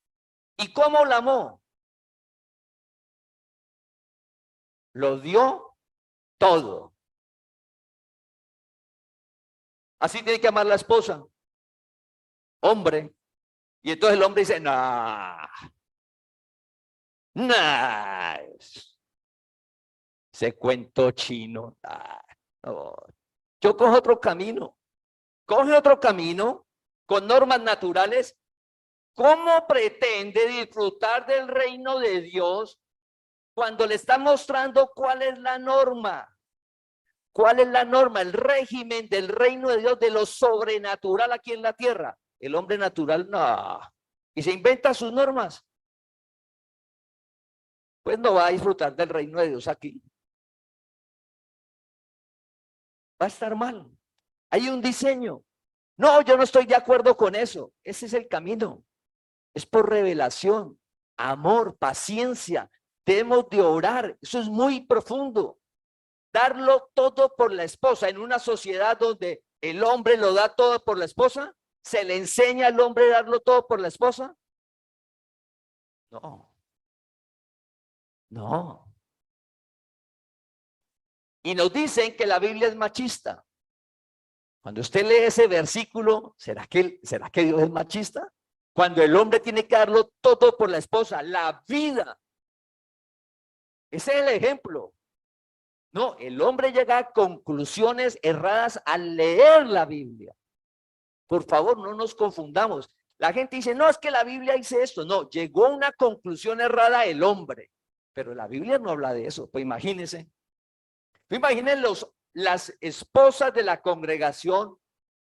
y ¿cómo la amó? Lo dio todo. Así tiene que amar la esposa. Hombre. Y entonces el hombre dice, nah. Ese cuento chino. No. Yo cojo otro camino. Coge otro camino con normas naturales. ¿Cómo pretende disfrutar del reino de Dios cuando le está mostrando cuál es la norma? ¿Cuál es la norma? El régimen del reino de Dios, de lo sobrenatural aquí en la tierra. El hombre natural, no. Y se inventa sus normas. Pues no va a disfrutar del reino de Dios aquí. Va a estar mal. Hay un diseño. No, yo no estoy de acuerdo con eso. Ese es el camino. Es por revelación, amor, paciencia. Debemos de orar. Eso es muy profundo. Darlo todo por la esposa. En una sociedad donde el hombre lo da todo por la esposa, ¿se le enseña al hombre a darlo todo por la esposa? No. No. Y nos dicen que la Biblia es machista. Cuando usted lee ese versículo, ¿será que Dios es machista? Cuando el hombre tiene que darlo todo por la esposa, la vida. Ese es el ejemplo. No, el hombre llega a conclusiones erradas al leer la Biblia. Por favor, no nos confundamos. La gente dice, no, es que la Biblia dice esto. No, llegó a una conclusión errada el hombre. Pero la Biblia no habla de eso. Pues imagínense. Imaginen las esposas de la congregación,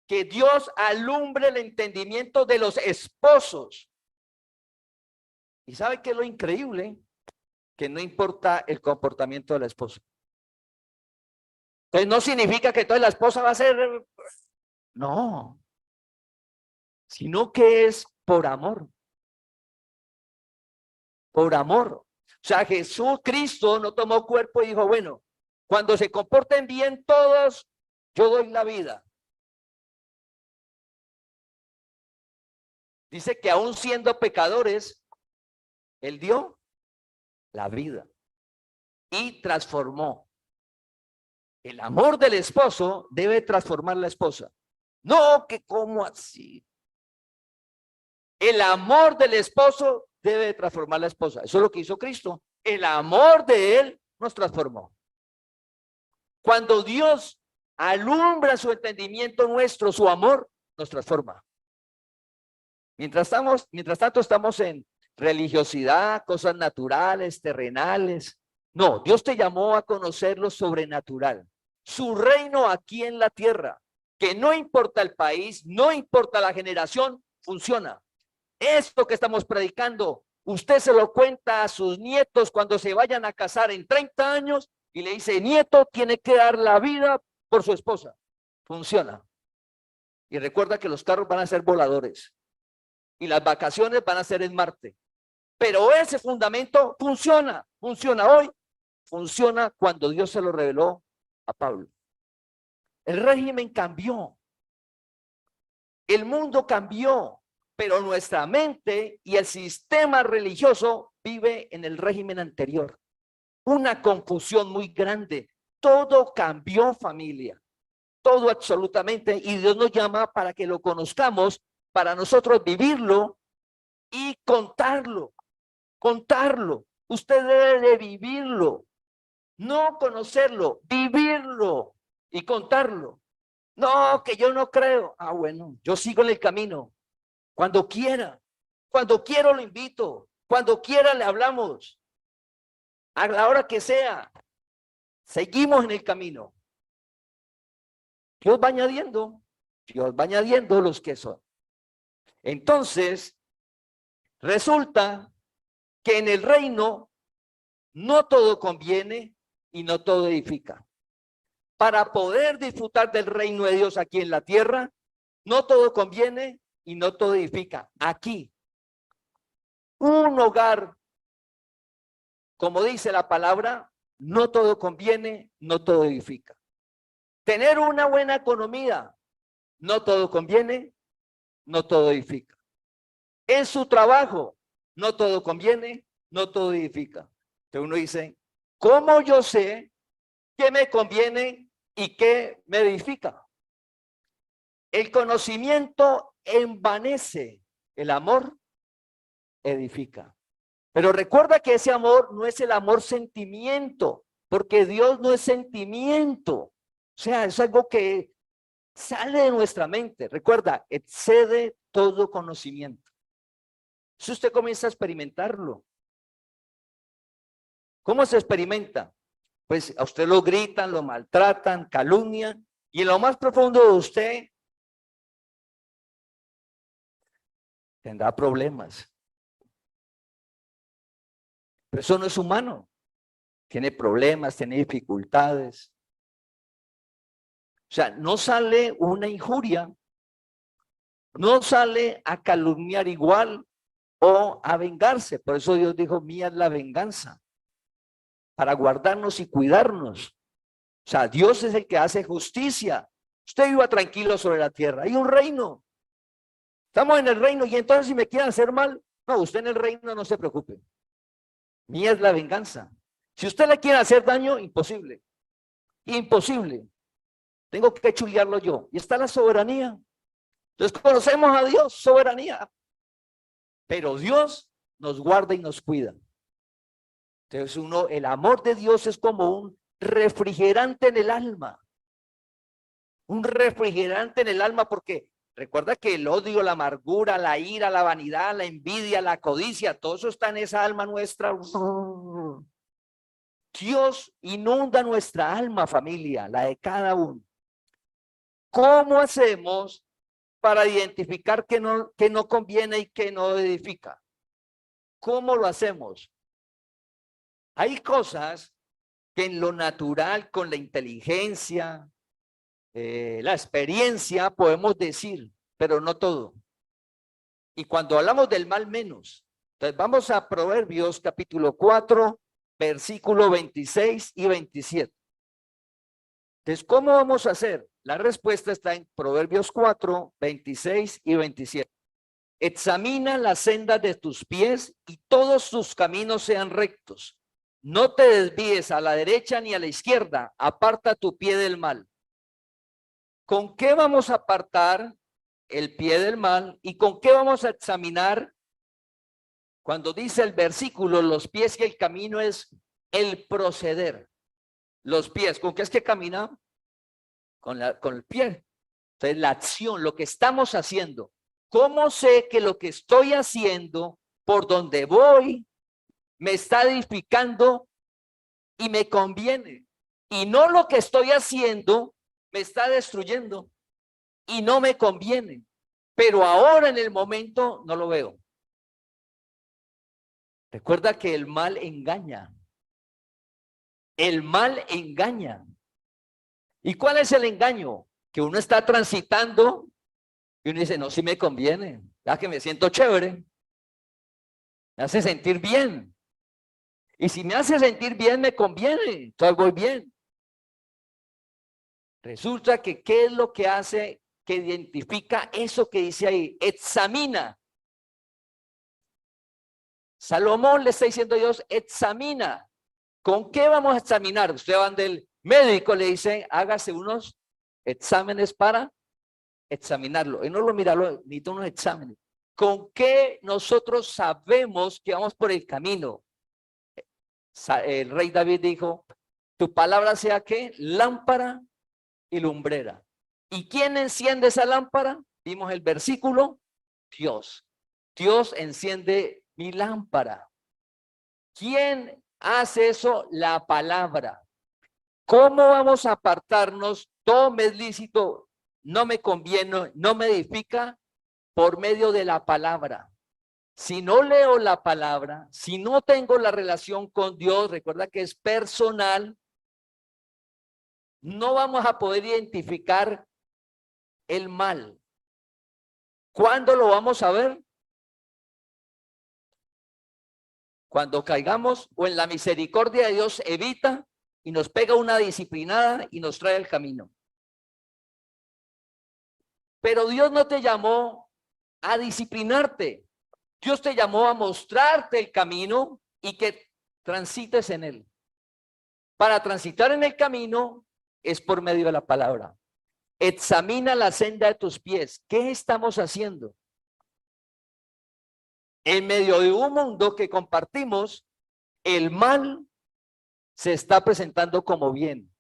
que Dios alumbre el entendimiento de los esposos. ¿Y sabe qué es lo increíble? Que no importa el comportamiento de la esposa. Entonces no significa que toda la esposa va a ser, no, sino que es por amor. Por amor. O sea, Jesucristo no tomó cuerpo y dijo, bueno, cuando se comporten bien todos, yo doy la vida. Dice que aún siendo pecadores, Él dio la vida y transformó. El amor del esposo debe transformar la esposa. No, que cómo así. El amor del esposo debe transformar la esposa. Eso es lo que hizo Cristo. El amor de Él nos transformó. Cuando Dios alumbra su entendimiento nuestro, su amor, nos transforma. Mientras tanto estamos en religiosidad, cosas naturales, terrenales. No, Dios te llamó a conocer lo sobrenatural. su reino aquí en la tierra, que no importa el país, no importa la generación, funciona. Esto que estamos predicando, usted se lo cuenta a sus nietos cuando se vayan a casar en 30 años y le dice, nieto tiene que dar la vida por su esposa. Funciona. Y recuerda que los carros van a ser voladores y las vacaciones van a ser en Marte. Pero ese fundamento funciona hoy, funciona cuando Dios se lo reveló a Pablo. El régimen cambió, el mundo cambió, pero nuestra mente y el sistema religioso vive en el régimen anterior. Una confusión muy grande. Todo cambió, familia. Todo absolutamente. Y Dios nos llama para que lo conozcamos, para nosotros vivirlo y contarlo. Contarlo. Usted debe de vivirlo. No conocerlo, vivirlo y contarlo. No, que yo no creo. Ah, bueno, yo sigo en el camino. Cuando quiera, cuando quiero lo invito, cuando quiera le hablamos. A la hora que sea, seguimos en el camino. Dios va añadiendo los que son. Entonces, resulta que en el reino no todo conviene y no todo edifica. Para poder disfrutar del reino de Dios aquí en la tierra, no todo conviene y no todo edifica. Aquí, un hogar, como dice la palabra, no todo conviene, no todo edifica. Tener una buena economía, no todo conviene, no todo edifica. En su trabajo, no todo conviene, no todo edifica. Entonces uno dice, ¿cómo yo sé qué me conviene y qué me edifica? El conocimiento envanece, el amor edifica. Pero recuerda que ese amor no es el amor sentimiento, porque Dios no es sentimiento. O sea, es algo que sale de nuestra mente. Recuerda, excede todo conocimiento. Si usted comienza a experimentarlo, ¿cómo se experimenta? Pues a usted lo gritan, lo maltratan, calumnian, y en lo más profundo de usted tendrá problemas. Pero eso no es humano. Tiene problemas, tiene dificultades. O sea, no sale una injuria, no sale a calumniar igual o a vengarse. Por eso Dios dijo, mía es la venganza, para guardarnos y cuidarnos. O sea, Dios es el que hace justicia. Usted viva tranquilo sobre la tierra. Hay un reino. Estamos en el reino y entonces si me quieren hacer mal, no, usted en el reino no se preocupe. Mía es la venganza. Si usted le quiere hacer daño, imposible. Imposible. Tengo que chulearlo yo. Y está la soberanía. Entonces conocemos a Dios, soberanía. Pero Dios nos guarda y nos cuida. Entonces el amor de Dios es como un refrigerante en el alma. Un refrigerante en el alma porque recuerda que el odio, la amargura, la ira, la vanidad, la envidia, la codicia, todo eso está en esa alma nuestra. Dios inunda nuestra alma, familia, la de cada uno. ¿Cómo hacemos para identificar qué no conviene y qué no edifica? ¿Cómo lo hacemos? Hay cosas que en lo natural, con la inteligencia, la experiencia, podemos decir, pero no todo. Y cuando hablamos del mal, menos. Entonces vamos a Proverbios capítulo 4, versículo 26 y 27. Entonces, ¿cómo vamos a hacer? La respuesta está en Proverbios 4, 26 y 27. Examina las sendas de tus pies y todos tus caminos sean rectos. No te desvíes a la derecha ni a la izquierda. Aparta tu pie del mal. ¿Con qué vamos a apartar el pie del mal y con qué vamos a examinar? Cuando dice el versículo, los pies y el camino es el proceder. Los pies, ¿con qué es que camina? Con el pie. Entonces la acción, lo que estamos haciendo. ¿Cómo sé que lo que estoy haciendo, por donde voy, me está edificando y me conviene? y no lo que estoy haciendo me está destruyendo y no me conviene, pero ahora en el momento no lo veo. Recuerda que el mal engaña. El mal engaña. ¿Y cuál es el engaño? Que uno está transitando y uno dice, no, sí me conviene, ya que me siento chévere, me hace sentir bien. Y si me hace sentir bien, me conviene, entonces voy bien. Resulta que, ¿qué es lo que hace que identifica eso que dice ahí? Examina. Salomón le está diciendo a Dios, examina. ¿Con qué vamos a examinar? Ustedes van del médico, le dicen, hágase unos exámenes para examinarlo. Y no lo mira, necesita unos exámenes. ¿Con qué nosotros sabemos que vamos por el camino? El rey David dijo, tu palabra sea ¿qué? Lámpara y lumbrera. ¿Y quién enciende esa lámpara? Vimos el versículo, Dios. Dios enciende mi lámpara. ¿Quién hace eso? La palabra. ¿Cómo vamos a apartarnos? Todo me es lícito, no me conviene, no me edifica, por medio de la palabra. Si no leo la palabra, si no tengo la relación con Dios, recuerda que es personal, no vamos a poder identificar el mal. ¿Cuándo lo vamos a ver? Cuando caigamos o en la misericordia de Dios evita y nos pega una disciplinada y nos trae el camino. Pero Dios no te llamó a disciplinarte. Dios te llamó a mostrarte el camino y que transites en él. Para transitar en el camino es por medio de la palabra. Examina la senda de tus pies. ¿Qué estamos haciendo? En medio de un mundo que compartimos, el mal se está presentando como bien.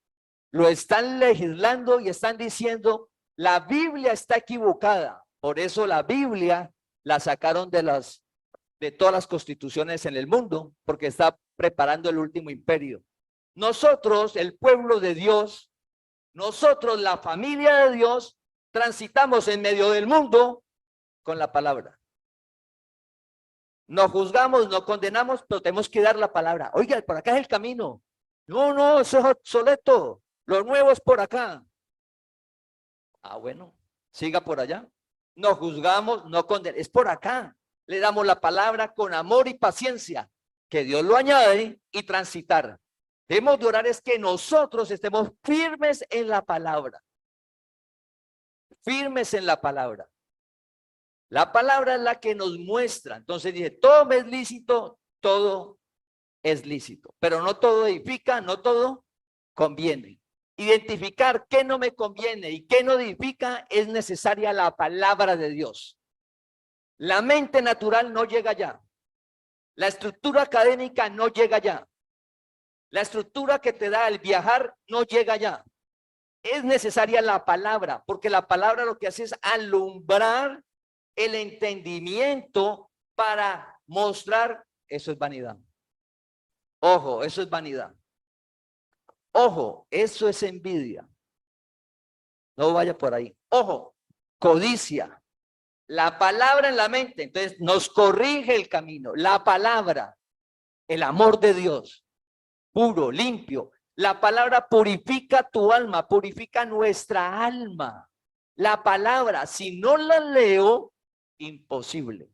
Lo están legislando y están diciendo, la Biblia está equivocada. Por eso la Biblia la sacaron de todas las constituciones en el mundo, porque está preparando el último imperio. Nosotros, el pueblo de Dios, nosotros, la familia de Dios, transitamos en medio del mundo con la palabra. No juzgamos, no condenamos, pero tenemos que dar la palabra. Oiga, por acá es el camino. No, no, eso es obsoleto. Lo nuevo es por acá. Ah, bueno, siga por allá. No juzgamos, no condenamos, es por acá. Le damos la palabra con amor y paciencia, que Dios lo añade y transitar. Debemos de orar es que nosotros estemos firmes en la palabra. Firmes en la palabra. La palabra es la que nos muestra. Entonces dice, todo me es lícito, todo es lícito. Pero no todo edifica, no todo conviene. Identificar qué no me conviene y qué no edifica es necesaria la palabra de Dios. La mente natural no llega allá. La estructura académica no llega allá. La estructura que te da el viajar no llega allá. Es necesaria la palabra, porque la palabra lo que hace es alumbrar el entendimiento para mostrar, eso es vanidad. Ojo, eso es vanidad. Ojo, eso es envidia. No vaya por ahí. Ojo, codicia. La palabra en la mente, entonces nos corrige el camino. La palabra, el amor de Dios, puro, limpio. La palabra purifica tu alma, purifica nuestra alma. La palabra, si no la leo, imposible.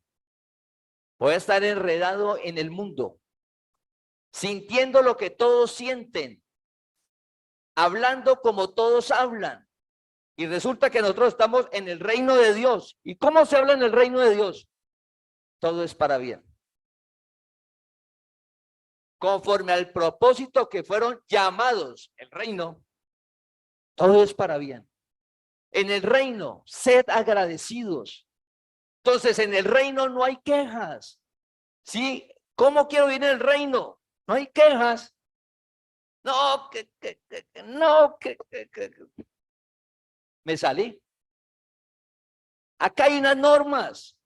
Voy a estar enredado en el mundo, sintiendo lo que todos sienten, hablando como todos hablan. Y resulta que nosotros estamos en el reino de Dios. ¿Y cómo se habla en el reino de Dios? Todo es para bien. Conforme al propósito que fueron llamados, el reino, todo es para bien. En el reino, sed agradecidos. Entonces, en el reino no hay quejas. ¿Sí? ¿Cómo quiero vivir en el reino? No hay quejas. No, me salí. Acá hay unas normas.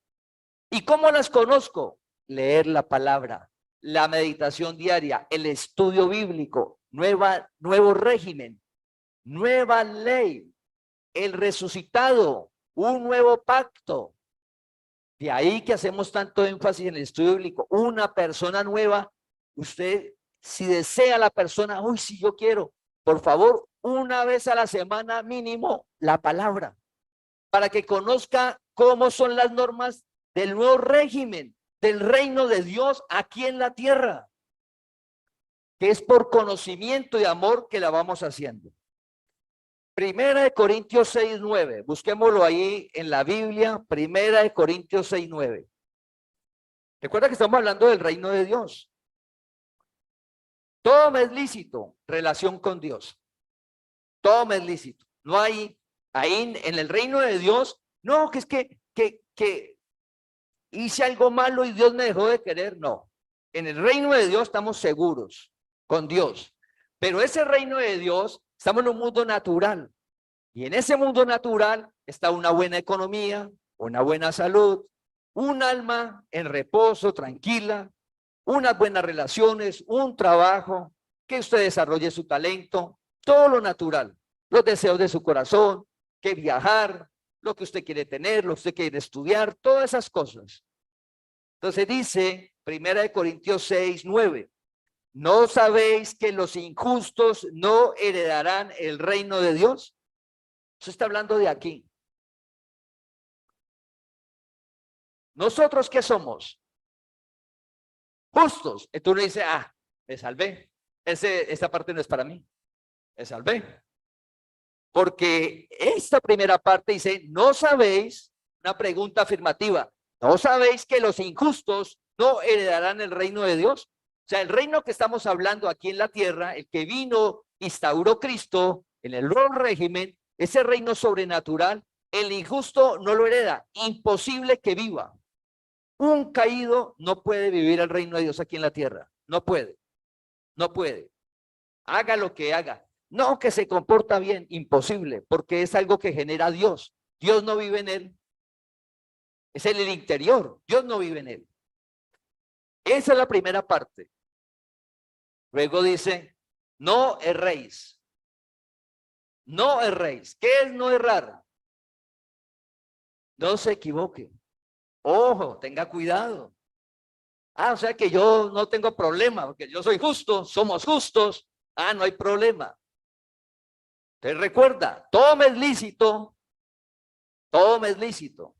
¿Y cómo las conozco? Leer la palabra, la meditación diaria, el estudio bíblico, nuevo régimen, nueva ley, el resucitado, un nuevo pacto. De ahí que hacemos tanto énfasis en el estudio bíblico, una persona nueva. Usted, si desea la persona, uy, si yo quiero, por favor, una vez a la semana mínimo, la palabra, para que conozca cómo son las normas del nuevo régimen, del reino de Dios aquí en la tierra, que es por conocimiento y amor que la vamos haciendo. Primera de Corintios 6:9, busquémoslo ahí en la Biblia, Primera de Corintios 6:9. Recuerda que estamos hablando del reino de Dios. Todo me es lícito, relación con Dios. Todo me es lícito. No hay, ahí en el reino de Dios, no, que es que hice algo malo y Dios me dejó de querer. No, en el reino de Dios estamos seguros con Dios. Pero ese reino de Dios, estamos en un mundo natural. Y en ese mundo natural está una buena economía, una buena salud, un alma en reposo, tranquila, unas buenas relaciones, un trabajo, que usted desarrolle su talento, todo lo natural, los deseos de su corazón, que viajar, lo que usted quiere tener, lo que usted quiere estudiar, todas esas cosas. Entonces dice, Primera de Corintios 6:9, ¿no sabéis que los injustos no heredarán el reino de Dios? Eso está hablando de aquí. ¿Nosotros qué somos? Justos. Entonces uno dice, me salvé. Esta parte no es para mí. Me salvé. Porque esta primera parte dice, ¿no sabéis? Una pregunta afirmativa. ¿No sabéis que los injustos no heredarán el reino de Dios? O sea, el reino que estamos hablando aquí en la tierra, el que vino, instauró Cristo en el nuevo régimen, ese reino sobrenatural, el injusto no lo hereda. Imposible que viva. Un caído no puede vivir el reino de Dios aquí en la tierra. No puede. No puede. Haga lo que haga. No que se comporta bien. Imposible. Porque es algo que genera Dios. Dios no vive en él. Es en el interior. Dios no vive en él. Esa es la primera parte. Luego dice, no erréis. No erréis. ¿Qué es no errar? No se equivoque. Ojo, tenga cuidado. O sea que yo no tengo problema, porque yo soy justo, somos justos. No hay problema. Entonces recuerda, todo me es lícito, todo me es lícito.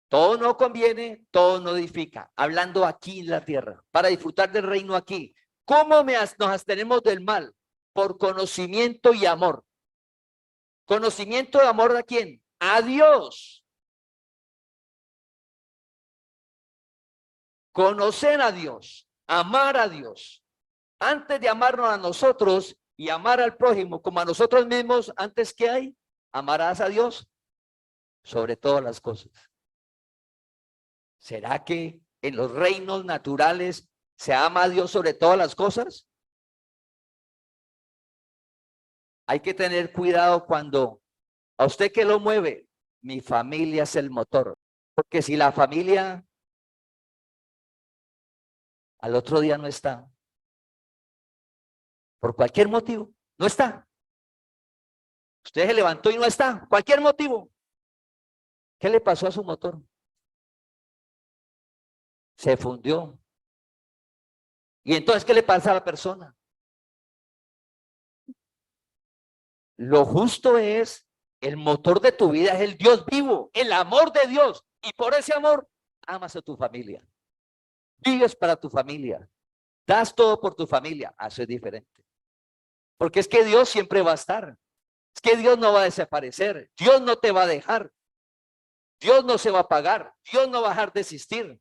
Todo no conviene, todo no edifica. Hablando aquí en la tierra, para disfrutar del reino aquí. ¿Cómo nos abstenemos del mal? Por conocimiento y amor. ¿Conocimiento y amor de quién? A Dios. Conocer a Dios, amar a Dios. Antes de amarnos a nosotros y amar al prójimo como a nosotros mismos, antes que hay, amarás a Dios sobre todas las cosas. ¿Será que en los reinos naturales se ama a Dios sobre todas las cosas? Hay que tener cuidado cuando a usted que lo mueve, mi familia es el motor. Porque si la familia al otro día no está, por cualquier motivo, no está. Usted se levantó y no está, cualquier motivo. ¿Qué le pasó a su motor? Se fundió. ¿Y entonces qué le pasa a la persona? Lo justo es, el motor de tu vida es el Dios vivo, el amor de Dios. Y por ese amor, amas a tu familia. Vives para tu familia. Das todo por tu familia. Eso es diferente. Porque es que Dios siempre va a estar. Es que Dios no va a desaparecer. Dios no te va a dejar. Dios no se va a apagar. Dios no va a dejar de existir.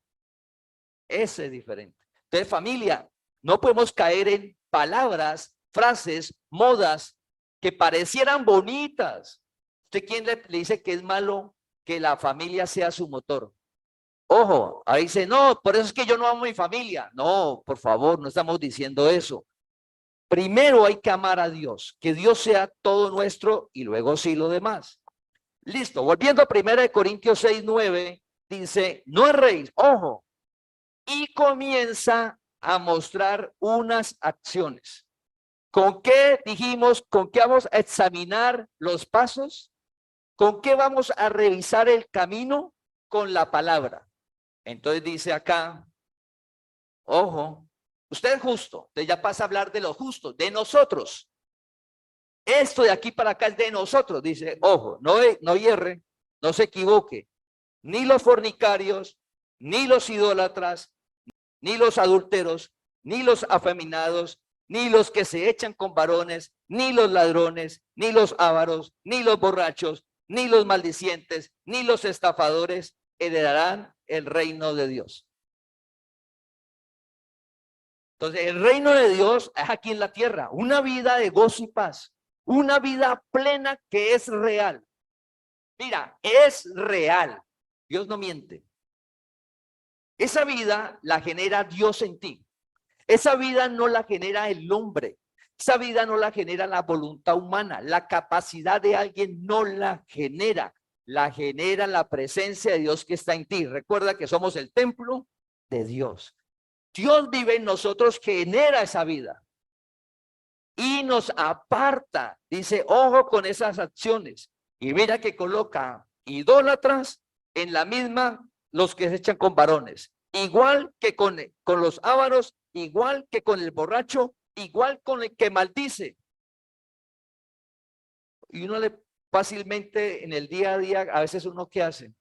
Eso es diferente. Entonces, familia, no podemos caer en palabras, frases, modas que parecieran bonitas. ¿Usted quién le dice que es malo que la familia sea su motor? Ojo, ahí dice, no, por eso es que yo no amo a mi familia. No, por favor, no estamos diciendo eso. Primero hay que amar a Dios, que Dios sea todo nuestro y luego sí lo demás. Listo, volviendo a 1 Corintios 6:9, dice, no erréis, ojo, y comienza a mostrar unas acciones. ¿Con qué dijimos? ¿Con qué vamos a examinar los pasos? ¿Con qué vamos a revisar el camino? Con la palabra. Entonces dice acá, ojo, usted es justo, entonces ya pasa a hablar de los justos, de nosotros. Esto de aquí para acá es de nosotros, dice, ojo, no hierre, no se equivoque, ni los fornicarios, ni los idólatras, ni los adúlteros, ni los afeminados, ni los que se echan con varones, ni los ladrones, ni los ávaros, ni los borrachos, ni los maldicientes, ni los estafadores heredarán el reino de Dios. Entonces, el reino de Dios es aquí en la tierra, una vida de gozo y paz, una vida plena que es real. Mira, es real. Dios no miente. Esa vida la genera Dios en ti. Esa vida no la genera el hombre. Esa vida no la genera la voluntad humana. La capacidad de alguien no la genera. La genera la presencia de Dios que está en ti. Recuerda que somos el templo de Dios. Dios vive en nosotros, genera esa vida. Y nos aparta. Dice, ojo con esas acciones. Y mira que coloca idólatras en la misma, los que se echan con varones. Igual que con los ávaros, igual que con el borracho, igual con el que maldice. Y uno le fácilmente en el día a día, a veces uno ¿qué hace?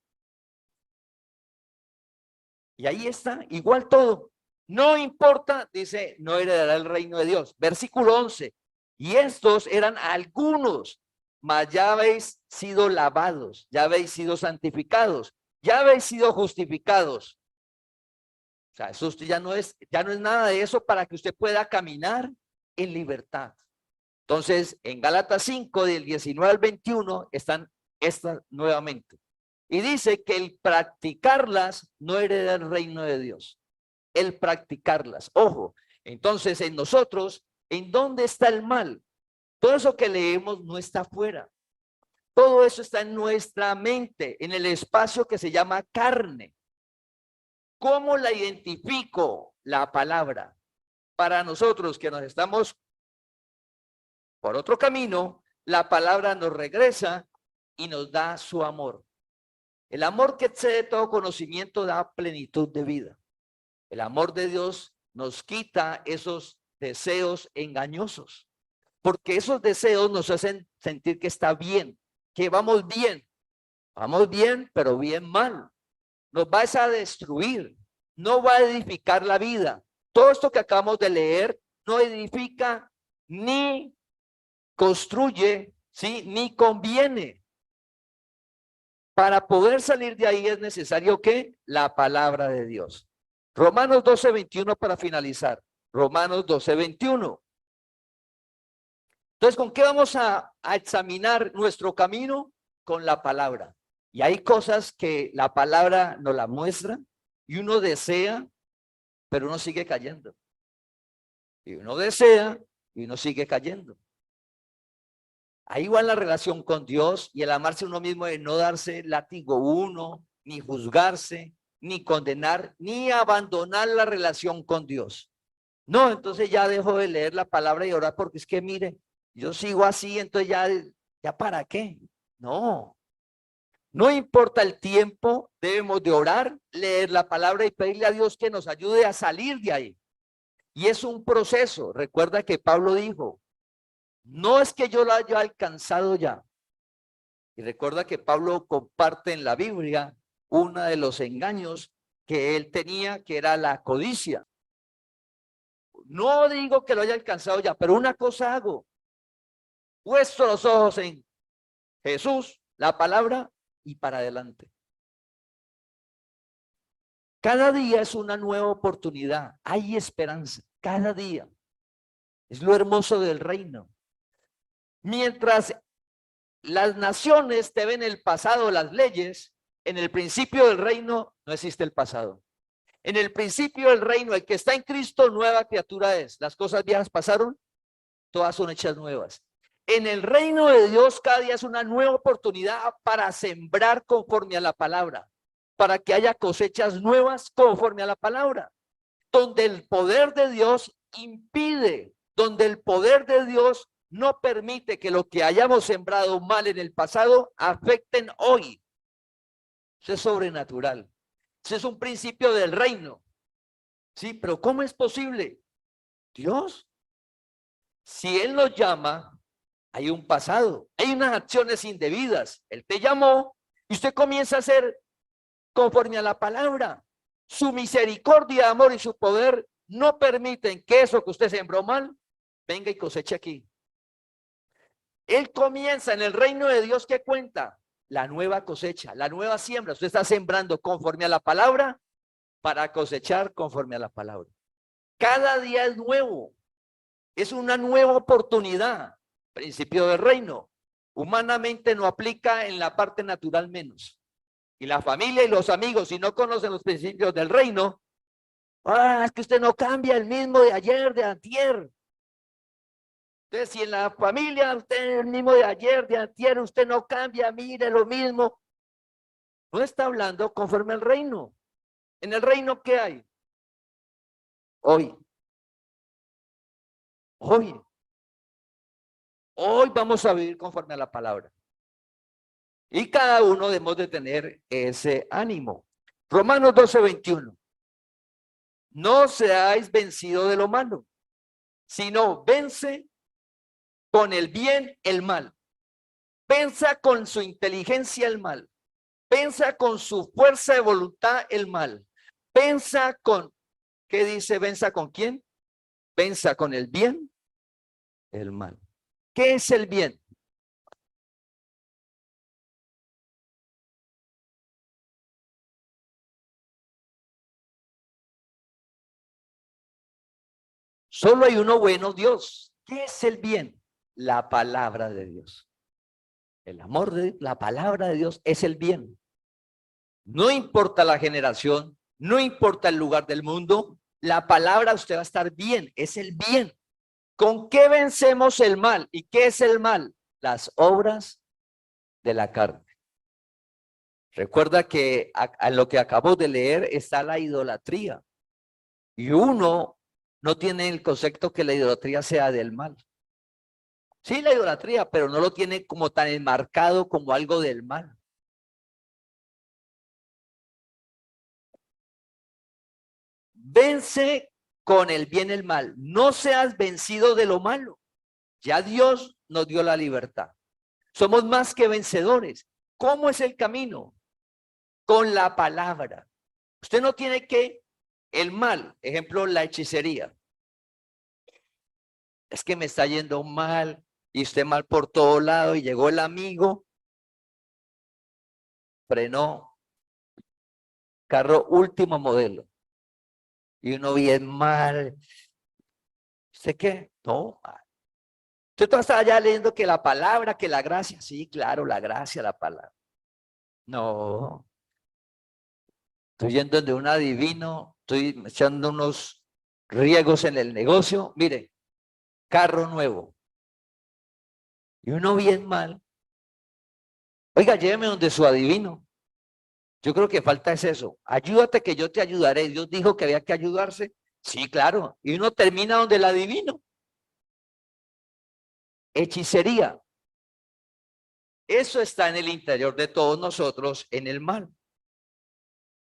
Y ahí está, igual todo. No importa, dice, no heredará el reino de Dios. Versículo 11. Y estos eran algunos, mas ya habéis sido lavados, ya habéis sido santificados, ya habéis sido justificados. O sea, eso ya no es nada de eso para que usted pueda caminar en libertad. Entonces, en Gálatas 5, del 19 al 21, están estas nuevamente. Y dice que el practicarlas no hereda el reino de Dios. El practicarlas. Ojo, entonces en nosotros, ¿en dónde está el mal? Todo eso que leemos no está afuera. Todo eso está en nuestra mente, en el espacio que se llama carne. ¿Cómo la identifico? La palabra. Para nosotros que nos estamos por otro camino, la palabra nos regresa y nos da su amor. El amor que excede todo conocimiento da plenitud de vida. El amor de Dios nos quita esos deseos engañosos, porque esos deseos nos hacen sentir que está bien, que vamos bien, pero bien mal. Nos va a destruir, no va a edificar la vida. Todo esto que acabamos de leer no edifica ni construye, ¿sí? Ni conviene. Para poder salir de ahí es necesario que la palabra de Dios. Romanos 12:21 para finalizar. Romanos 12:21. Entonces, ¿con qué vamos a examinar nuestro camino? Con la palabra. Y hay cosas que la palabra nos la muestra y uno desea, pero uno sigue cayendo. Y uno desea y uno sigue cayendo. Ahí va la relación con Dios y el amarse uno mismo de no darse látigo uno, ni juzgarse, ni condenar, ni abandonar la relación con Dios. No, entonces ya dejo de leer la palabra y orar porque es que mire, yo sigo así, entonces ya ¿para qué? No, no importa el tiempo, debemos de orar, leer la palabra y pedirle a Dios que nos ayude a salir de ahí. Y es un proceso. Recuerda que Pablo dijo, no es que yo lo haya alcanzado ya. Y recuerda que Pablo comparte en la Biblia uno de los engaños que él tenía, que era la codicia. No digo que lo haya alcanzado ya, pero una cosa hago. Puesto los ojos en Jesús, la palabra, y para adelante. Cada día es una nueva oportunidad. Hay esperanza. Cada día. Es lo hermoso del reino. Mientras las naciones te ven el pasado, las leyes, en el principio del reino no existe el pasado. En el principio del reino, el que está en Cristo, nueva criatura es. Las cosas viejas pasaron, todas son hechas nuevas. En el reino de Dios, cada día es una nueva oportunidad para sembrar conforme a la palabra, para que haya cosechas nuevas conforme a la palabra, donde el poder de Dios impide donde el poder de Dios no permite que lo que hayamos sembrado mal en el pasado afecten hoy. Eso es sobrenatural. Eso es un principio del reino. Sí, pero ¿cómo es posible? Dios, si Él nos llama, hay un pasado, hay unas acciones indebidas. Él te llamó y usted comienza a hacer conforme a la palabra. Su misericordia, amor y su poder no permiten que eso que usted sembró mal venga y coseche aquí. Él comienza en el reino de Dios. ¿Qué cuenta? La nueva cosecha, la nueva siembra. Usted está sembrando conforme a la palabra para cosechar conforme a la palabra. Cada día es nuevo. Es una nueva oportunidad. Principio del reino. Humanamente no aplica, en la parte natural menos. Y la familia y los amigos, si no conocen los principios del reino, es que usted no cambia, el mismo de ayer, de antier. Entonces, si en la familia usted el mismo de ayer, de antier, usted no cambia, mire lo mismo, no está hablando conforme al reino. En el reino, ¿qué hay? Hoy. Hoy vamos a vivir conforme a la palabra. Y cada uno debemos de tener ese ánimo. Romanos 12:21. No seáis vencido de lo malo, sino vence con el bien el mal. Venza con su inteligencia el mal. Venza con su fuerza de voluntad el mal. Venza con, ¿qué dice? ¿Venza con quién? Venza con el bien el mal. ¿Qué es el bien? Solo hay uno bueno, Dios. ¿Qué es el bien? La palabra de Dios. El amor de la palabra de Dios es el bien. No importa la generación, no importa el lugar del mundo, la palabra usted va a estar bien, es el bien. ¿Con qué vencemos el mal? ¿Y qué es el mal? Las obras de la carne. Recuerda que a lo que acabo de leer está la idolatría. Y uno no tiene el concepto que la idolatría sea del mal. Sí, la idolatría, pero no lo tiene como tan enmarcado como algo del mal. Vence con el bien el mal. No seas vencido de lo malo. Ya Dios nos dio la libertad. Somos más que vencedores. ¿Cómo es el camino? Con la palabra. Usted no tiene que, el mal, ejemplo, la hechicería. Es que me está yendo mal y usted mal por todo lado y llegó el amigo, frenó, carro último modelo. Y uno bien mal. ¿Usted qué? No. Usted está allá leyendo que la palabra, que la gracia. Sí, claro, la gracia, la palabra. No. Estoy yendo de un adivino, estoy echando unos riegos en el negocio. Mire, carro nuevo. Y uno bien mal. Oiga, lléveme donde su adivino. Yo creo que falta es eso. Ayúdate que yo te ayudaré. Dios dijo que había que ayudarse. Sí, claro. Y uno termina donde el adivino. Hechicería. Eso está en el interior de todos nosotros, en el mal.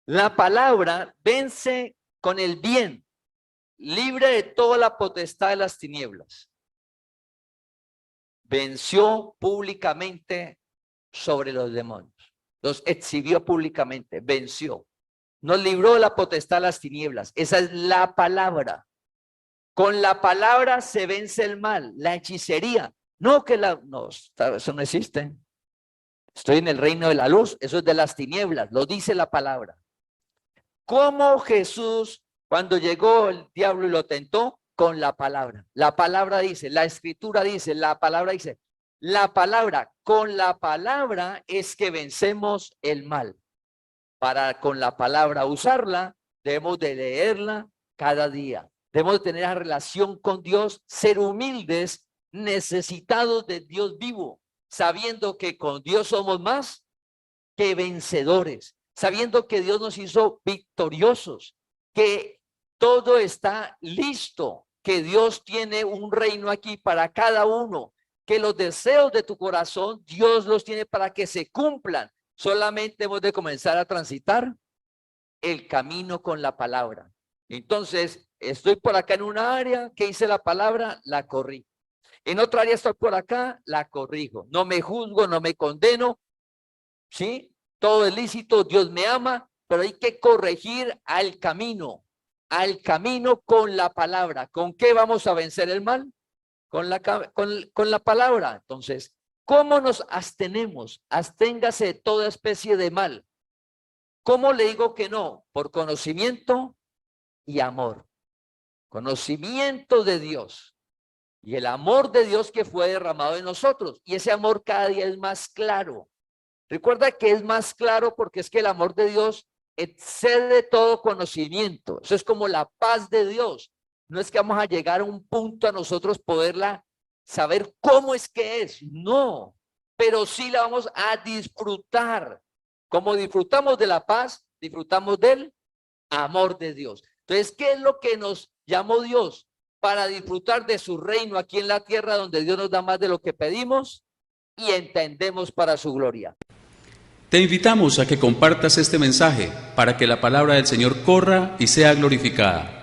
La palabra vence con el bien, libre de toda la potestad de las tinieblas. Venció públicamente sobre los demonios. Los exhibió públicamente, venció. Nos libró de la potestad de las tinieblas. Esa es la palabra. Con la palabra se vence el mal, la hechicería. No, no, eso no existe. Estoy en el reino de la luz, eso es de las tinieblas, lo dice la palabra. ¿Cómo Jesús, cuando llegó el diablo y lo tentó? Con la palabra. La palabra dice, la escritura dice, la palabra dice. La palabra, con la palabra es que vencemos el mal. Para con la palabra usarla, debemos de leerla cada día. Debemos de tener la relación con Dios, ser humildes, necesitados de Dios vivo, sabiendo que con Dios somos más que vencedores, sabiendo que Dios nos hizo victoriosos, que todo está listo que Dios tiene un reino aquí para cada uno, que los deseos de tu corazón Dios los tiene para que se cumplan. Solamente hemos de comenzar a transitar el camino con la palabra. Entonces, estoy por acá en una área, que hice la palabra, la corrí. En otra área estoy por acá, la corrijo. No me juzgo, no me condeno, ¿sí? Todo es lícito, Dios me ama, pero hay que corregir al camino con la palabra. ¿Con qué vamos a vencer el mal? Con la palabra. Entonces, ¿cómo nos abstenemos? Absténgase de toda especie de mal. ¿Cómo le digo que no? Por conocimiento y amor. Conocimiento de Dios y el amor de Dios que fue derramado en nosotros. Y ese amor cada día es más claro. Recuerda que es más claro porque es que el amor de Dios excede todo conocimiento. Eso es como la paz de Dios. No es que vamos a llegar a un punto a nosotros poderla saber cómo es que es. No, pero sí la vamos a disfrutar. Como disfrutamos de la paz, disfrutamos del amor de Dios. Entonces, ¿qué es lo que nos llamó Dios? Para disfrutar de su reino aquí en la tierra, donde Dios nos da más de lo que pedimos y entendemos para su gloria. Te invitamos a que compartas este mensaje para que la palabra del Señor corra y sea glorificada.